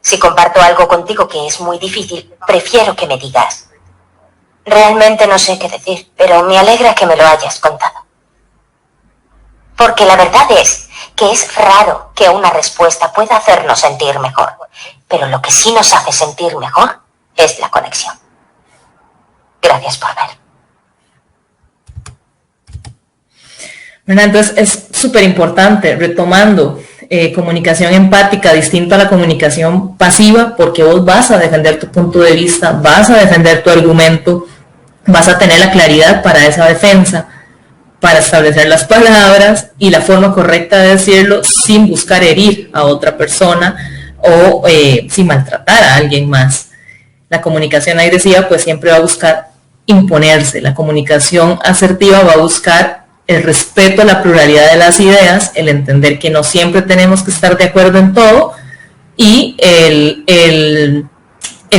Si comparto algo contigo que es muy difícil, prefiero que me digas: realmente no sé qué decir, pero me alegra que me lo hayas contado. Porque la verdad es que es raro que una respuesta pueda hacernos sentir mejor, pero lo que sí nos hace sentir mejor es la conexión. Gracias por ver. Entonces es súper importante, retomando, comunicación empática distinta a la comunicación pasiva, porque vos vas a defender tu punto de vista, vas a defender tu argumento, vas a tener la claridad para esa defensa, para establecer las palabras y la forma correcta de decirlo sin buscar herir a otra persona o sin maltratar a alguien más. La comunicación agresiva pues siempre va a buscar imponerse. La comunicación asertiva va a buscar el respeto a la pluralidad de las ideas, el entender que no siempre tenemos que estar de acuerdo en todo y el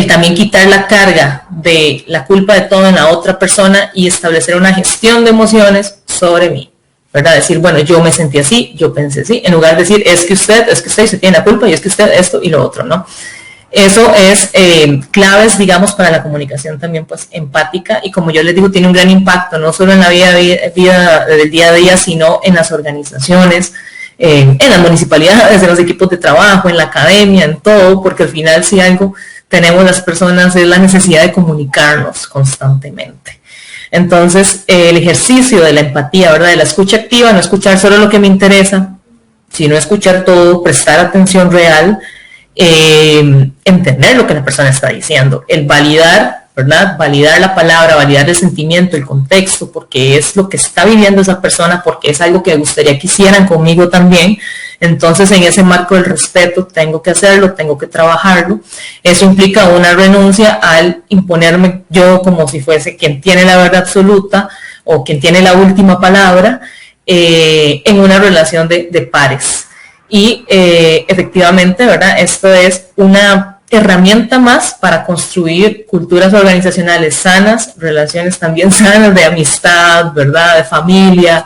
también quitar la carga de la culpa de todo en la otra persona y establecer una gestión de emociones sobre mí, ¿verdad? Decir, bueno, yo me sentí así, yo pensé así, en lugar de decir, es que usted se tiene la culpa y es que usted esto y lo otro, ¿no? Eso es claves, digamos, para la comunicación también, pues, empática, y como yo les digo, tiene un gran impacto, no solo en la vida del día a día, sino en las organizaciones, en las municipalidades, en los equipos de trabajo, en la academia, en todo, porque al final si algo tenemos las personas es la necesidad de comunicarnos constantemente. Entonces, el ejercicio de la empatía, ¿verdad? De la escucha activa, no escuchar solo lo que me interesa, sino escuchar todo, prestar atención real, entender lo que la persona está diciendo, el validar, ¿verdad? Validar la palabra, validar el sentimiento, el contexto, porque es lo que está viviendo esa persona, porque es algo que me gustaría que hicieran conmigo también. Entonces, en ese marco del respeto, tengo que hacerlo, tengo que trabajarlo. Eso implica una renuncia al imponerme yo como si fuese quien tiene la verdad absoluta o quien tiene la última palabra en una relación de pares. Y efectivamente, ¿verdad? Esto es una herramienta más para construir culturas organizacionales sanas, relaciones también sanas de amistad, ¿verdad? De familia,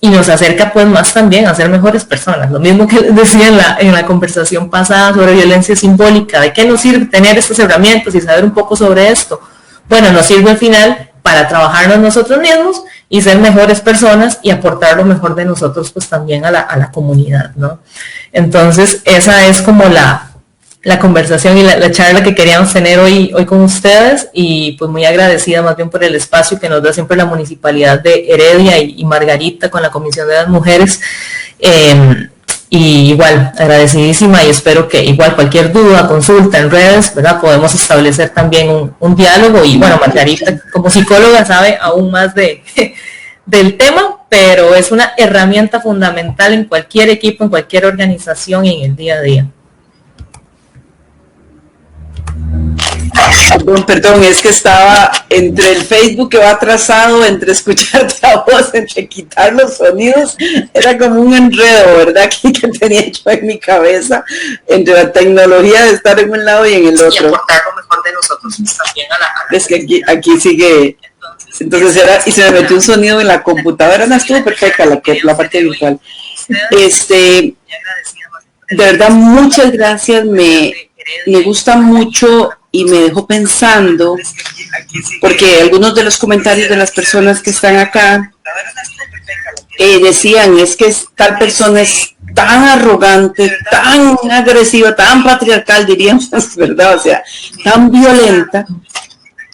y nos acerca pues más también a ser mejores personas. Lo mismo que les decía en la conversación pasada sobre violencia simbólica. ¿De qué nos sirve tener estas herramientas y saber un poco sobre esto? Bueno, nos sirve al final para trabajarnos nosotros mismos y ser mejores personas y aportar lo mejor de nosotros pues también a la comunidad, ¿no? Entonces esa es como la conversación y la charla que queríamos tener hoy con ustedes, y pues muy agradecida más bien por el espacio que nos da siempre la Municipalidad de Heredia y Margarita con la Comisión de las Mujeres. Y igual, agradecidísima, y espero que igual cualquier duda, consulta en redes, ¿verdad? Podemos establecer también un diálogo, y bueno, Margarita como psicóloga sabe aún más del tema, pero es una herramienta fundamental en cualquier equipo, en cualquier organización y en el día a día. Perdón, es que estaba entre el Facebook que va atrasado, entre escuchar la voz, entre quitar los sonidos, era como un enredo, ¿verdad? Que tenía yo en mi cabeza, entre la tecnología de estar en un lado y en el otro. Y aportar lo mejor de nosotros también a la es que aquí sigue, entonces era, y se me metió un sonido en la computadora, no estuvo perfecta la parte virtual. De verdad, muchas gracias, me gusta mucho y me dejó pensando, porque algunos de los comentarios de las personas que están acá decían, es que tal persona es tan arrogante, tan agresiva, tan patriarcal, diríamos, ¿verdad? O sea, tan violenta.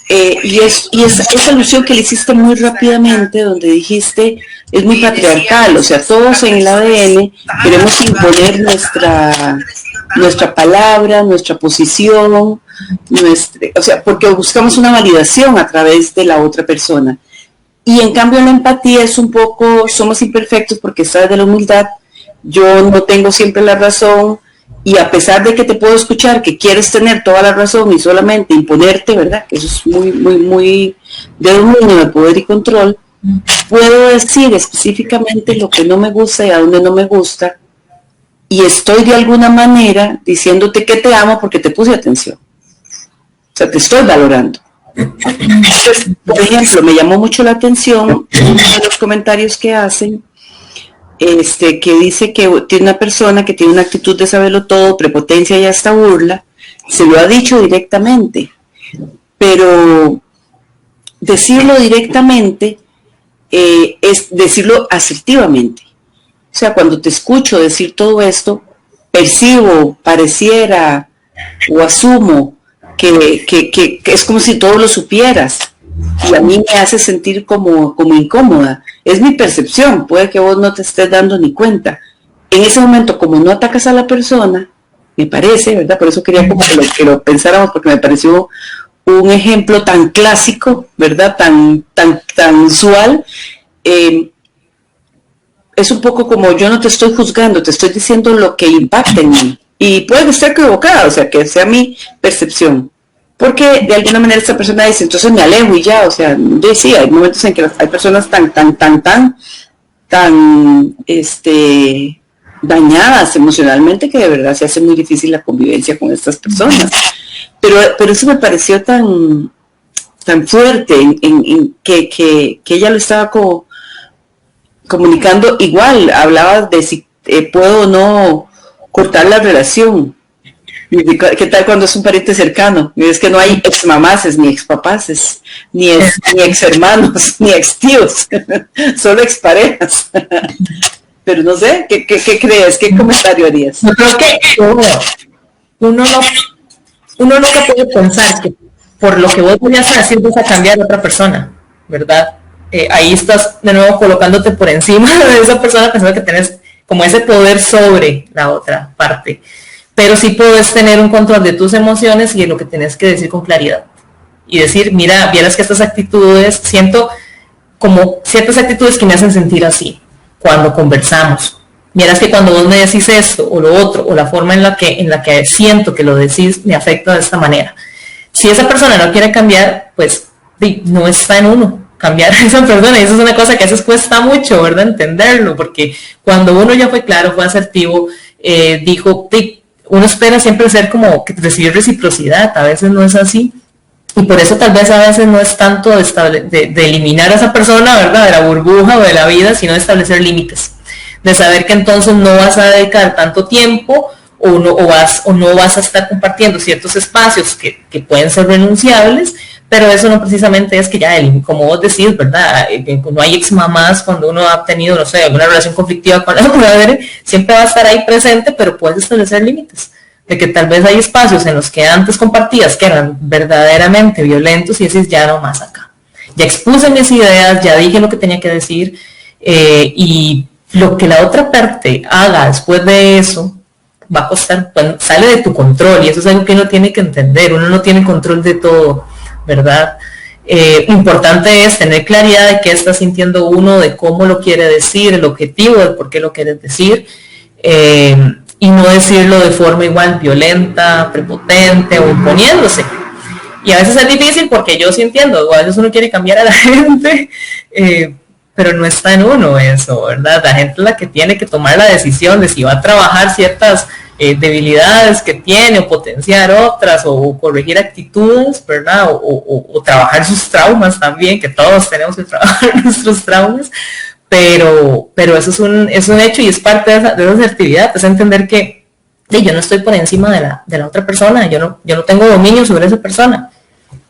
Y esa alusión que le hiciste muy rápidamente, donde dijiste, es muy patriarcal, o sea, todos en el ADN queremos imponer nuestra palabra, nuestra posición, o sea, porque buscamos una validación a través de la otra persona. Y en cambio la empatía es un poco, somos imperfectos porque está desde la humildad, yo no tengo siempre la razón, y a pesar de que te puedo escuchar que quieres tener toda la razón y solamente imponerte, ¿verdad? Que eso es muy, muy, muy de dominio de poder y control, puedo decir específicamente lo que no me gusta y a dónde no me gusta, y estoy de alguna manera diciéndote que te amo porque te puse atención. O sea, te estoy valorando. Entonces, por ejemplo, me llamó mucho la atención uno de los comentarios que hacen, que dice que tiene una persona que tiene una actitud de saberlo todo, prepotencia y hasta burla. Se lo ha dicho directamente, pero decirlo directamente es decirlo asertivamente. O sea, cuando te escucho decir todo esto, percibo, pareciera o asumo que es como si todo lo supieras, y a mí me hace sentir como incómoda. Es mi percepción, puede que vos no te estés dando ni cuenta. En ese momento, como no atacas a la persona, me parece, ¿verdad? Por eso quería como que lo pensáramos, porque me pareció un ejemplo tan clásico, ¿verdad? Tan usual. Es un poco como, yo no te estoy juzgando, te estoy diciendo lo que impacta en mí. Y puede estar equivocada, o sea, que sea mi percepción. Porque de alguna manera esta persona dice, entonces me alejo y ya, o sea, sí, hay momentos en que hay personas tan dañadas emocionalmente que de verdad se hace muy difícil la convivencia con estas personas. Pero eso me pareció tan fuerte, en que ella lo estaba comunicando igual, hablaba de si puedo o no cortar la relación. ¿Qué tal cuando es un pariente cercano? Es que no hay ex mamás, ni ex papás, ni ex hermanos, ni ex tíos, solo ex parejas. Pero no sé, ¿qué crees? ¿Qué comentario harías? Yo creo que uno nunca puede pensar que por lo que vos vayas a decir vas a cambiar a otra persona, ¿verdad? Ahí estás de nuevo colocándote por encima de esa persona, pensando que tenés como ese poder sobre la otra parte. Pero sí puedes tener un control de tus emociones y de lo que tienes que decir con claridad. Y decir, mira, vieras que estas actitudes, siento como ciertas actitudes que me hacen sentir así cuando conversamos. Vieras que cuando vos me decís esto o lo otro, o la forma en la que siento que lo decís me afecta de esta manera. Si esa persona no quiere cambiar, pues no está en uno cambiar a esa persona, y eso es una cosa que a veces cuesta mucho, ¿verdad? Entenderlo, porque cuando uno ya fue claro, fue asertivo, dijo, uno espera siempre ser como que recibir reciprocidad, a veces no es así, y por eso tal vez a veces no es tanto de eliminar a esa persona, ¿verdad? De la burbuja o de la vida, sino de establecer límites, de saber que entonces no vas a dedicar tanto tiempo o no vas a estar compartiendo ciertos espacios que pueden ser renunciables, pero eso no precisamente es que ya, como vos decís, ¿verdad? No hay ex mamás cuando uno ha tenido, no sé, alguna relación conflictiva con la madre, siempre va a estar ahí presente, pero puedes establecer límites. De que tal vez hay espacios en los que antes compartías que eran verdaderamente violentos y decís, ya no más acá. Ya expuse mis ideas, ya dije lo que tenía que decir, y lo que la otra parte haga después de eso va a costar, bueno, sale de tu control, y eso es algo que uno tiene que entender. Uno no tiene control de todo, ¿verdad? Importante es tener claridad de qué está sintiendo uno, de cómo lo quiere decir, el objetivo de por qué lo quieres decir, y no decirlo de forma igual violenta, prepotente o imponiéndose. Y a veces es difícil porque yo sí entiendo, a veces uno quiere cambiar a la gente, pero no está en uno eso, ¿verdad? La gente es la que tiene que tomar la decisión de si va a trabajar ciertas debilidades que tiene, o potenciar otras, o corregir actitudes, ¿verdad? O trabajar sus traumas también, que todos tenemos que trabajar nuestros traumas, pero eso es un hecho, y es parte de esa asertividad, es entender que yo no estoy por encima de la otra persona, yo no tengo dominio sobre esa persona,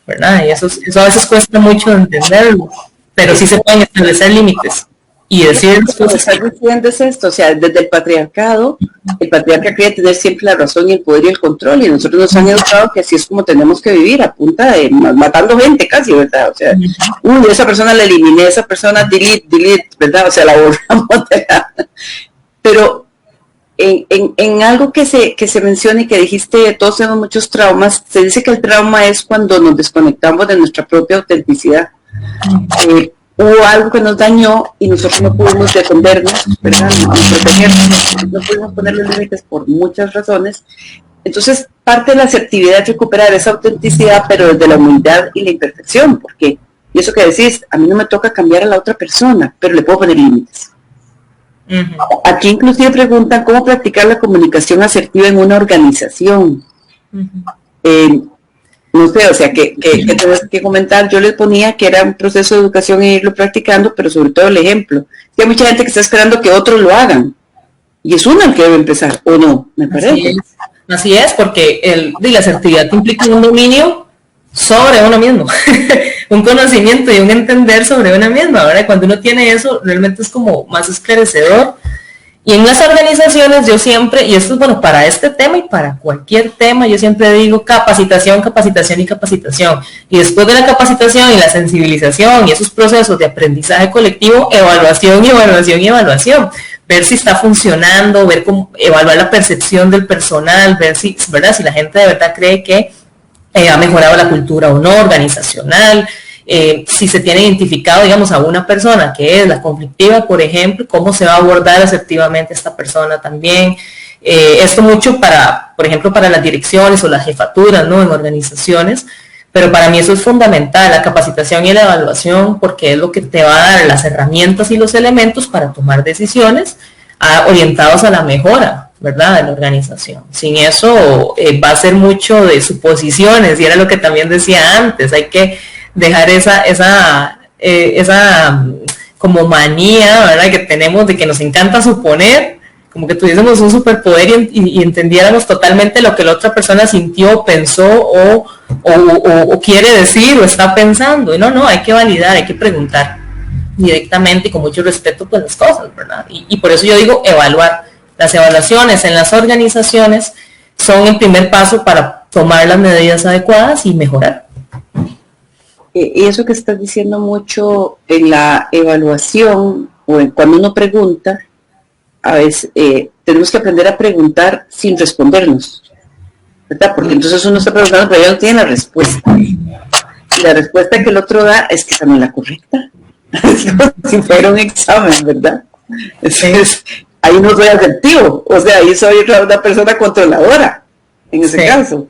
¿verdad? Y eso a veces cuesta mucho entenderlo, pero sí se pueden establecer límites y decir las cosas. Lo que estás diciendo es esto, o sea, desde el patriarcado, el patriarca quiere tener siempre la razón y el poder y el control, y nosotros nos han educado que así es como tenemos que vivir, a punta de matando gente casi, ¿verdad? O sea, esa persona la eliminé, esa persona delete, ¿verdad? O sea, la borramos de la... Pero en algo que se menciona y que dijiste, todos tenemos muchos traumas, se dice que el trauma es cuando nos desconectamos de nuestra propia autenticidad. Hubo algo que nos dañó y nosotros no pudimos defendernos, ¿verdad? No protegernos, no pudimos poner los límites por muchas razones. Entonces, parte de la asertividad es recuperar esa autenticidad, pero desde la humildad y la imperfección, porque, y eso que decís, a mí no me toca cambiar a la otra persona, pero le puedo poner límites. Aquí inclusive preguntan cómo practicar la comunicación asertiva en una organización. No sé, o sea, que tenés que comentar. Yo les ponía que era un proceso de educación e irlo practicando, pero sobre todo el ejemplo. Que hay mucha gente que está esperando que otros lo hagan, y es uno el que debe empezar, ¿o no? Me parece. Así es, porque la asertividad implica un dominio sobre uno mismo, un conocimiento y un entender sobre uno mismo. Ahora, cuando uno tiene eso, realmente es como más esclarecedor. Y en las organizaciones yo siempre, y esto es bueno para este tema y para cualquier tema, yo siempre digo capacitación, capacitación y capacitación. Y después de la capacitación y la sensibilización y esos procesos de aprendizaje colectivo, evaluación y evaluación y evaluación. Ver si está funcionando, ver cómo, evaluar la percepción del personal, ver si, ¿verdad? Si la gente de verdad cree que ha mejorado la cultura o no organizacional. Si se tiene identificado, digamos, a una persona que es la conflictiva, por ejemplo, cómo se va a abordar asertivamente a esta persona también. Esto mucho para, por ejemplo, para las direcciones o las jefaturas, ¿no? En organizaciones, pero para mí eso es fundamental, la capacitación y la evaluación, porque es lo que te va a dar las herramientas y los elementos para tomar decisiones orientados a la mejora, ¿verdad?, de la organización. Sin eso va a ser mucho de suposiciones, y era lo que también decía antes, hay que dejar esa como manía, ¿verdad?, que tenemos de que nos encanta suponer, como que tuviésemos un superpoder y entendiéramos totalmente lo que la otra persona sintió, pensó o quiere decir o está pensando. Y no, hay que validar, hay que preguntar directamente y con mucho respeto pues las cosas, ¿verdad? Y por eso yo digo evaluar. Las evaluaciones en las organizaciones son el primer paso para tomar las medidas adecuadas y mejorar. Y eso que estás diciendo mucho en la evaluación o en cuando uno pregunta, a veces tenemos que aprender a preguntar sin respondernos, ¿verdad? Porque entonces uno está preguntando, pero ya no tiene la respuesta. Y la respuesta que el otro da es que esa no es la correcta. Es como si fuera un examen, ¿verdad? Entonces, ahí no soy asertivo, o sea, ahí soy una persona controladora, en ese caso.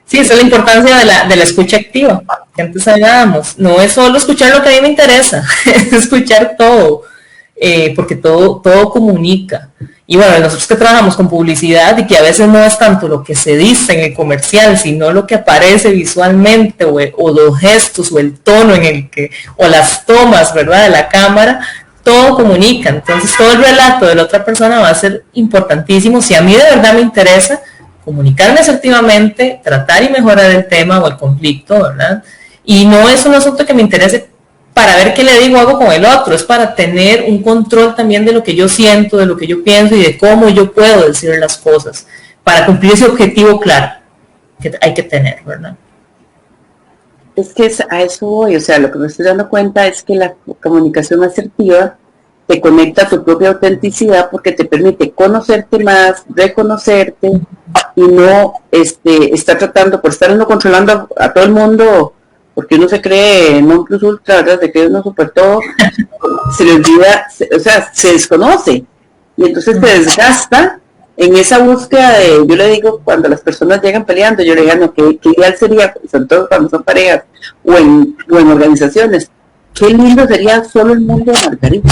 Sí, esa es la importancia de la escucha activa, que antes hablábamos. No es solo escuchar lo que a mí me interesa, es escuchar todo, porque todo comunica. Y bueno, nosotros que trabajamos con publicidad y que a veces no es tanto lo que se dice en el comercial, sino lo que aparece visualmente, o los gestos, o el tono en el que, o las tomas, ¿verdad?, de la cámara, todo comunica. Entonces todo el relato de la otra persona va a ser importantísimo. Si a mí de verdad me interesa comunicarme asertivamente, tratar y mejorar el tema o el conflicto, ¿verdad? Y no es un asunto que me interese para ver qué le digo o hago con el otro, es para tener un control también de lo que yo siento, de lo que yo pienso y de cómo yo puedo decir las cosas, para cumplir ese objetivo claro que hay que tener, ¿verdad? Es que a eso voy, o sea, lo que me estoy dando cuenta es que la comunicación asertiva te conecta a tu propia autenticidad porque te permite conocerte más, reconocerte y no estar tratando, por estar uno controlando a todo el mundo, porque uno se cree non plus ultra, ¿verdad? Se cree uno super todo, se le olvida, o sea, se desconoce y entonces te desgasta en esa búsqueda de, yo le digo, cuando las personas llegan peleando, yo le digo, no, ¿qué ideal sería, sobre todo cuando son parejas o en organizaciones? Qué lindo sería solo el mundo de Margarita.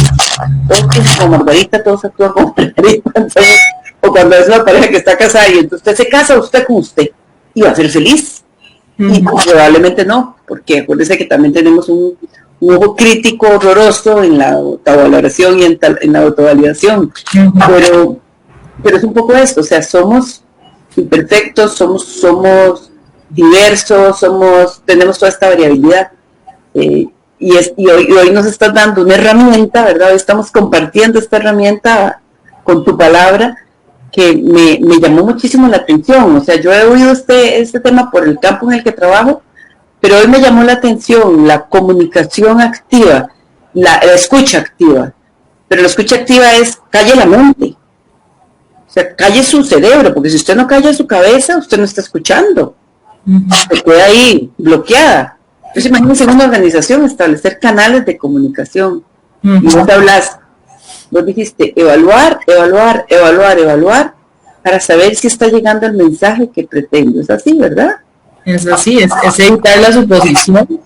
Todos piensan como Margarita, todos actúan como Margarita. Entonces, o cuando es una pareja que está casada y entonces usted se casa, usted con usted, y va a ser feliz. Y probablemente no, porque acuérdense que también tenemos un ojo crítico horroroso en la autovaloración y en la autovalidación. Pero es un poco esto, o sea, somos imperfectos, somos diversos, tenemos toda esta variabilidad. Y hoy nos estás dando una herramienta, ¿verdad? Hoy estamos compartiendo esta herramienta con tu palabra que me llamó muchísimo la atención. O sea, yo he oído este tema por el campo en el que trabajo, pero hoy me llamó la atención la comunicación activa, la escucha activa. Pero la escucha activa es calle la mente. O sea, calle su cerebro, porque si usted no calla su cabeza, usted no está escuchando. Se queda ahí bloqueada. Entonces imagínense en una organización establecer canales de comunicación. Y vos dijiste evaluar para saber si está llegando el mensaje que pretendo. Es así, ¿verdad? Es así, es evitar la suposición.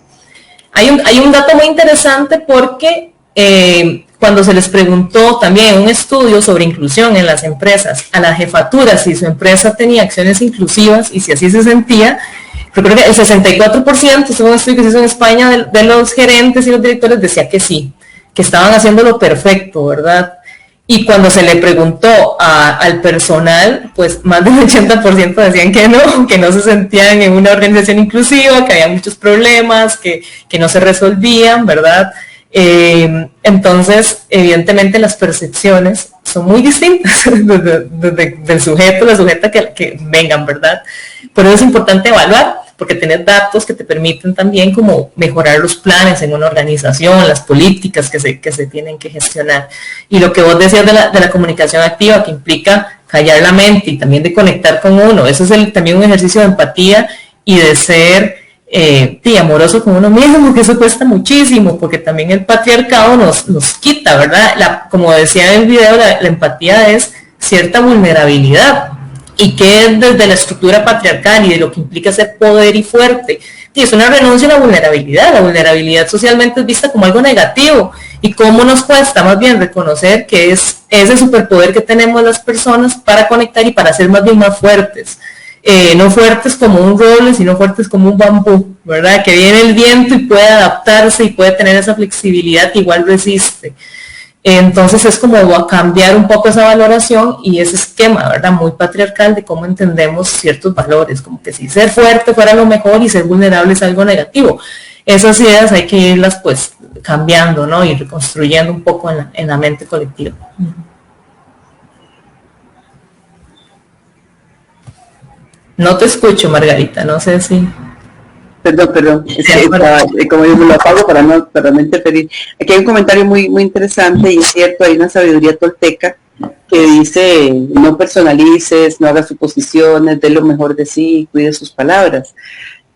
Hay un dato muy interesante porque cuando se les preguntó también un estudio sobre inclusión en las empresas, a la jefatura si su empresa tenía acciones inclusivas y si así se sentía, yo creo que el 64%, según un estudio que se hizo en España, de los gerentes y los directores decía que sí, que estaban haciéndolo perfecto, ¿verdad? Y cuando se le preguntó al personal, pues más del 80% decían que no se sentían en una organización inclusiva, que había muchos problemas, que no se resolvían, ¿verdad? Entonces, evidentemente las percepciones son muy distintas del sujeto, la sujeta que vengan, ¿verdad? Por eso es importante evaluar, porque tener datos que te permiten también como mejorar los planes en una organización, las políticas que se tienen que gestionar. Y lo que vos decías de la comunicación activa, que implica callar la mente y también de conectar con uno, eso es también un ejercicio de empatía y de ser amoroso con uno mismo, que eso cuesta muchísimo, porque también el patriarcado nos quita, ¿verdad? Como decía en el video, la empatía es cierta vulnerabilidad, y que es desde la estructura patriarcal y de lo que implica ser poder y fuerte. Y es una renuncia a la vulnerabilidad socialmente es vista como algo negativo, y cómo nos cuesta más bien reconocer que es ese superpoder que tenemos las personas para conectar y para ser más bien más fuertes. No fuertes como un roble, sino fuertes como un bambú, ¿verdad? Que viene el viento y puede adaptarse y puede tener esa flexibilidad que igual resiste. Entonces es como cambiar un poco esa valoración y ese esquema, ¿verdad? Muy patriarcal de cómo entendemos ciertos valores, como que si ser fuerte fuera lo mejor y ser vulnerable es algo negativo. Esas ideas hay que irlas pues cambiando, ¿no? Y reconstruyendo un poco en la mente colectiva. No te escucho, Margarita, no sé si... Perdón, es que como yo me lo apago para no interferir. Aquí hay un comentario muy interesante y es cierto, hay una sabiduría tolteca que dice no personalices, no hagas suposiciones, dé lo mejor de sí, cuide sus palabras.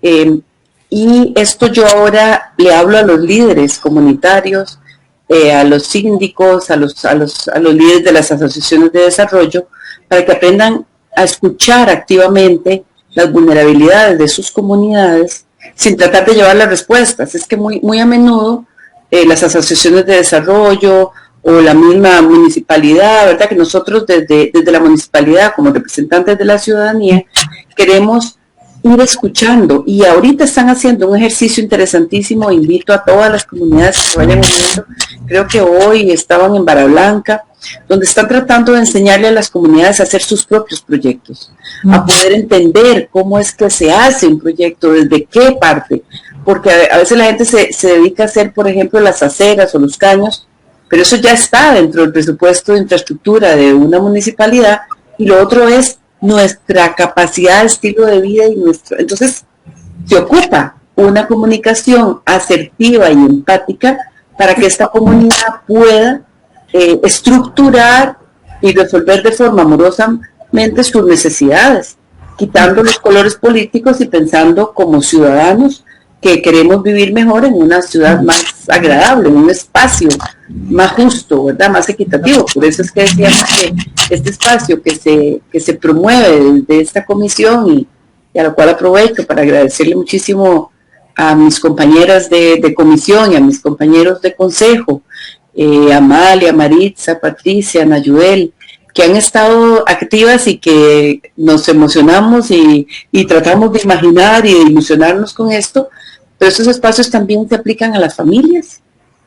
Y esto yo ahora le hablo a los líderes comunitarios, a los síndicos, a los líderes de las asociaciones de desarrollo, para que aprendan a escuchar activamente las vulnerabilidades de sus comunidades sin tratar de llevar las respuestas. Es que muy a menudo las asociaciones de desarrollo o la misma municipalidad, ¿verdad? Que nosotros desde la municipalidad como representantes de la ciudadanía queremos ir escuchando, y ahorita están haciendo un ejercicio interesantísimo. Invito a todas las comunidades que se vayan uniendo. Creo que hoy estaban en Barra Blanca, donde están tratando de enseñarle a las comunidades a hacer sus propios proyectos, a poder entender cómo es que se hace un proyecto, desde qué parte, porque a veces la gente se dedica a hacer, por ejemplo, las aceras o los caños, pero eso ya está dentro del presupuesto de infraestructura de una municipalidad, y lo otro es nuestra capacidad, estilo de vida y entonces se ocupa una comunicación asertiva y empática para que esta comunidad pueda estructurar y resolver de forma amorosamente sus necesidades, quitando los colores políticos y pensando como ciudadanos que queremos vivir mejor en una ciudad más agradable, en un espacio más justo, ¿verdad? Más equitativo. Por eso es que decíamos que este espacio que se promueve desde esta comisión, y a lo cual aprovecho para agradecerle muchísimo a mis compañeras de comisión y a mis compañeros de consejo, Amalia, Maritza, Patricia, Nayudel, que han estado activas y que nos emocionamos y tratamos de imaginar y de ilusionarnos con esto, pero esos espacios también se aplican a las familias,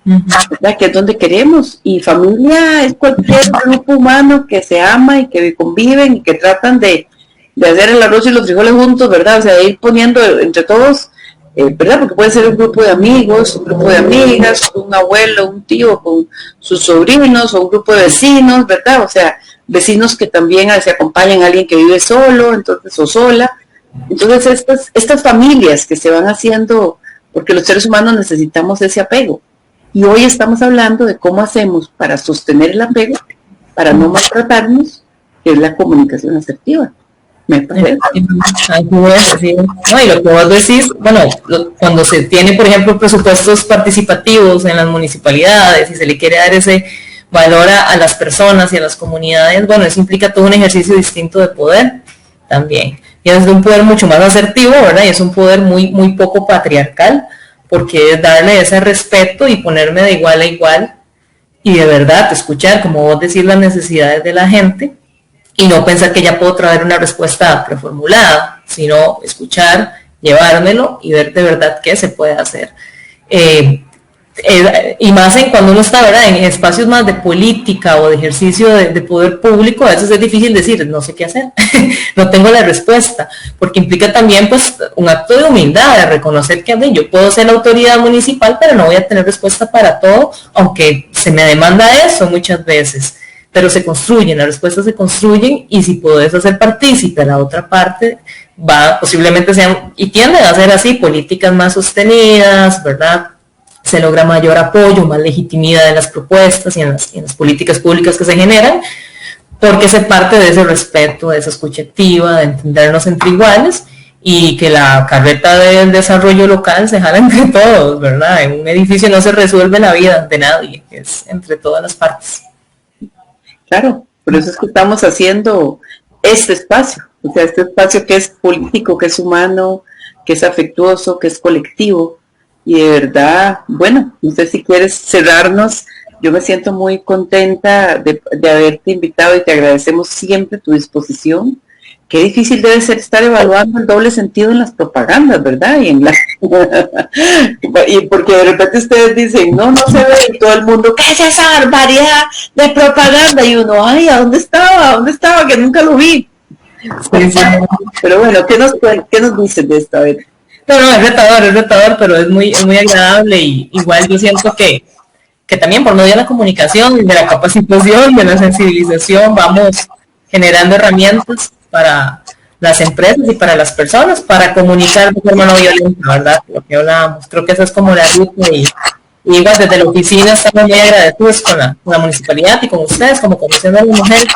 ¿verdad? Que es donde queremos, y familia es cualquier grupo humano que se ama y que conviven y que tratan de hacer el arroz y los frijoles juntos, ¿verdad? O sea, de ir poniendo entre todos, ¿verdad? Porque puede ser un grupo de amigos, un grupo de amigas, un abuelo, un tío con sus sobrinos, o un grupo de vecinos, ¿verdad? O sea, vecinos que también se acompañan a alguien que vive solo, entonces, o sola. Entonces, estas familias que se van haciendo, porque los seres humanos necesitamos ese apego. Y hoy estamos hablando de cómo hacemos para sostener el apego, para no maltratarnos, que es la comunicación asertiva. Me parece. No, y lo que vos decís, bueno, cuando se tiene, por ejemplo, presupuestos participativos en las municipalidades y se le quiere dar ese valor a las personas y a las comunidades, bueno, eso implica todo un ejercicio distinto de poder también. Y es de un poder mucho más asertivo, ¿verdad? Y es un poder muy poco patriarcal, porque es darle ese respeto y ponerme de igual a igual y de verdad escuchar, como vos decís, las necesidades de la gente y no pensar que ya puedo traer una respuesta preformulada, sino escuchar, llevármelo y ver de verdad qué se puede hacer. Y más en cuando uno está, ¿verdad?, en espacios más de política o de ejercicio de poder público, a veces es difícil decir, no sé qué hacer, no tengo la respuesta, porque implica también pues un acto de humildad, de reconocer que yo puedo ser la autoridad municipal, pero no voy a tener respuesta para todo, aunque se me demanda eso muchas veces, pero se construyen, las respuestas se construyen, y si puedes hacer partícipe a la otra parte, posiblemente sean, y tienden a ser así, políticas más sostenidas, ¿verdad? Se logra mayor apoyo, más legitimidad de las propuestas y en las políticas públicas que se generan, porque se parte de ese respeto, de esa escucha activa, de entendernos entre iguales, y que la carreta del desarrollo local se jala entre todos, ¿verdad? En un edificio no se resuelve la vida de nadie, es entre todas las partes. Claro, por eso es que estamos haciendo este espacio, o sea, este espacio que es político, que es humano, que es afectuoso, que es colectivo. Y de verdad, bueno, no sé si quieres cerrarnos. Yo me siento muy contenta de haberte invitado y te agradecemos siempre tu disposición. Qué difícil debe ser estar evaluando el doble sentido en las propagandas, ¿verdad? Y porque de repente ustedes dicen, no se ve, y todo el mundo, ¿qué es esa barbaridad de propaganda? Y uno, ay, ¿a dónde estaba? ¿Dónde estaba? Que nunca lo vi. Sí. Pero bueno, ¿qué nos dicen de esta vez? No, es retador, pero es muy agradable, y igual yo siento que también por medio de la comunicación, de la capacitación, de la sensibilización, vamos generando herramientas para las empresas y para las personas para comunicar de forma no violenta, ¿verdad? Lo que hablábamos, creo que esa es como la ruta, Y igual desde la oficina estamos muy agradecidos con la municipalidad y con ustedes como Comisión de la Mujer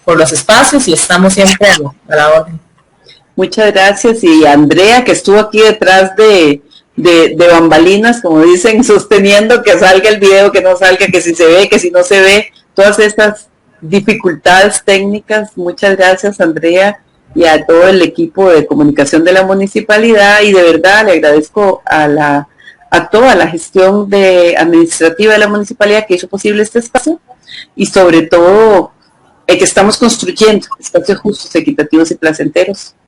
por los espacios y estamos siempre a la orden. Muchas gracias. Y Andrea, que estuvo aquí detrás de bambalinas, como dicen, sosteniendo que salga el video, que no salga, que si se ve, que si no se ve, todas estas dificultades técnicas. Muchas gracias, Andrea, y a todo el equipo de comunicación de la municipalidad, y de verdad le agradezco a toda la gestión administrativa de la municipalidad que hizo posible este espacio, y sobre todo que estamos construyendo espacios justos, equitativos y placenteros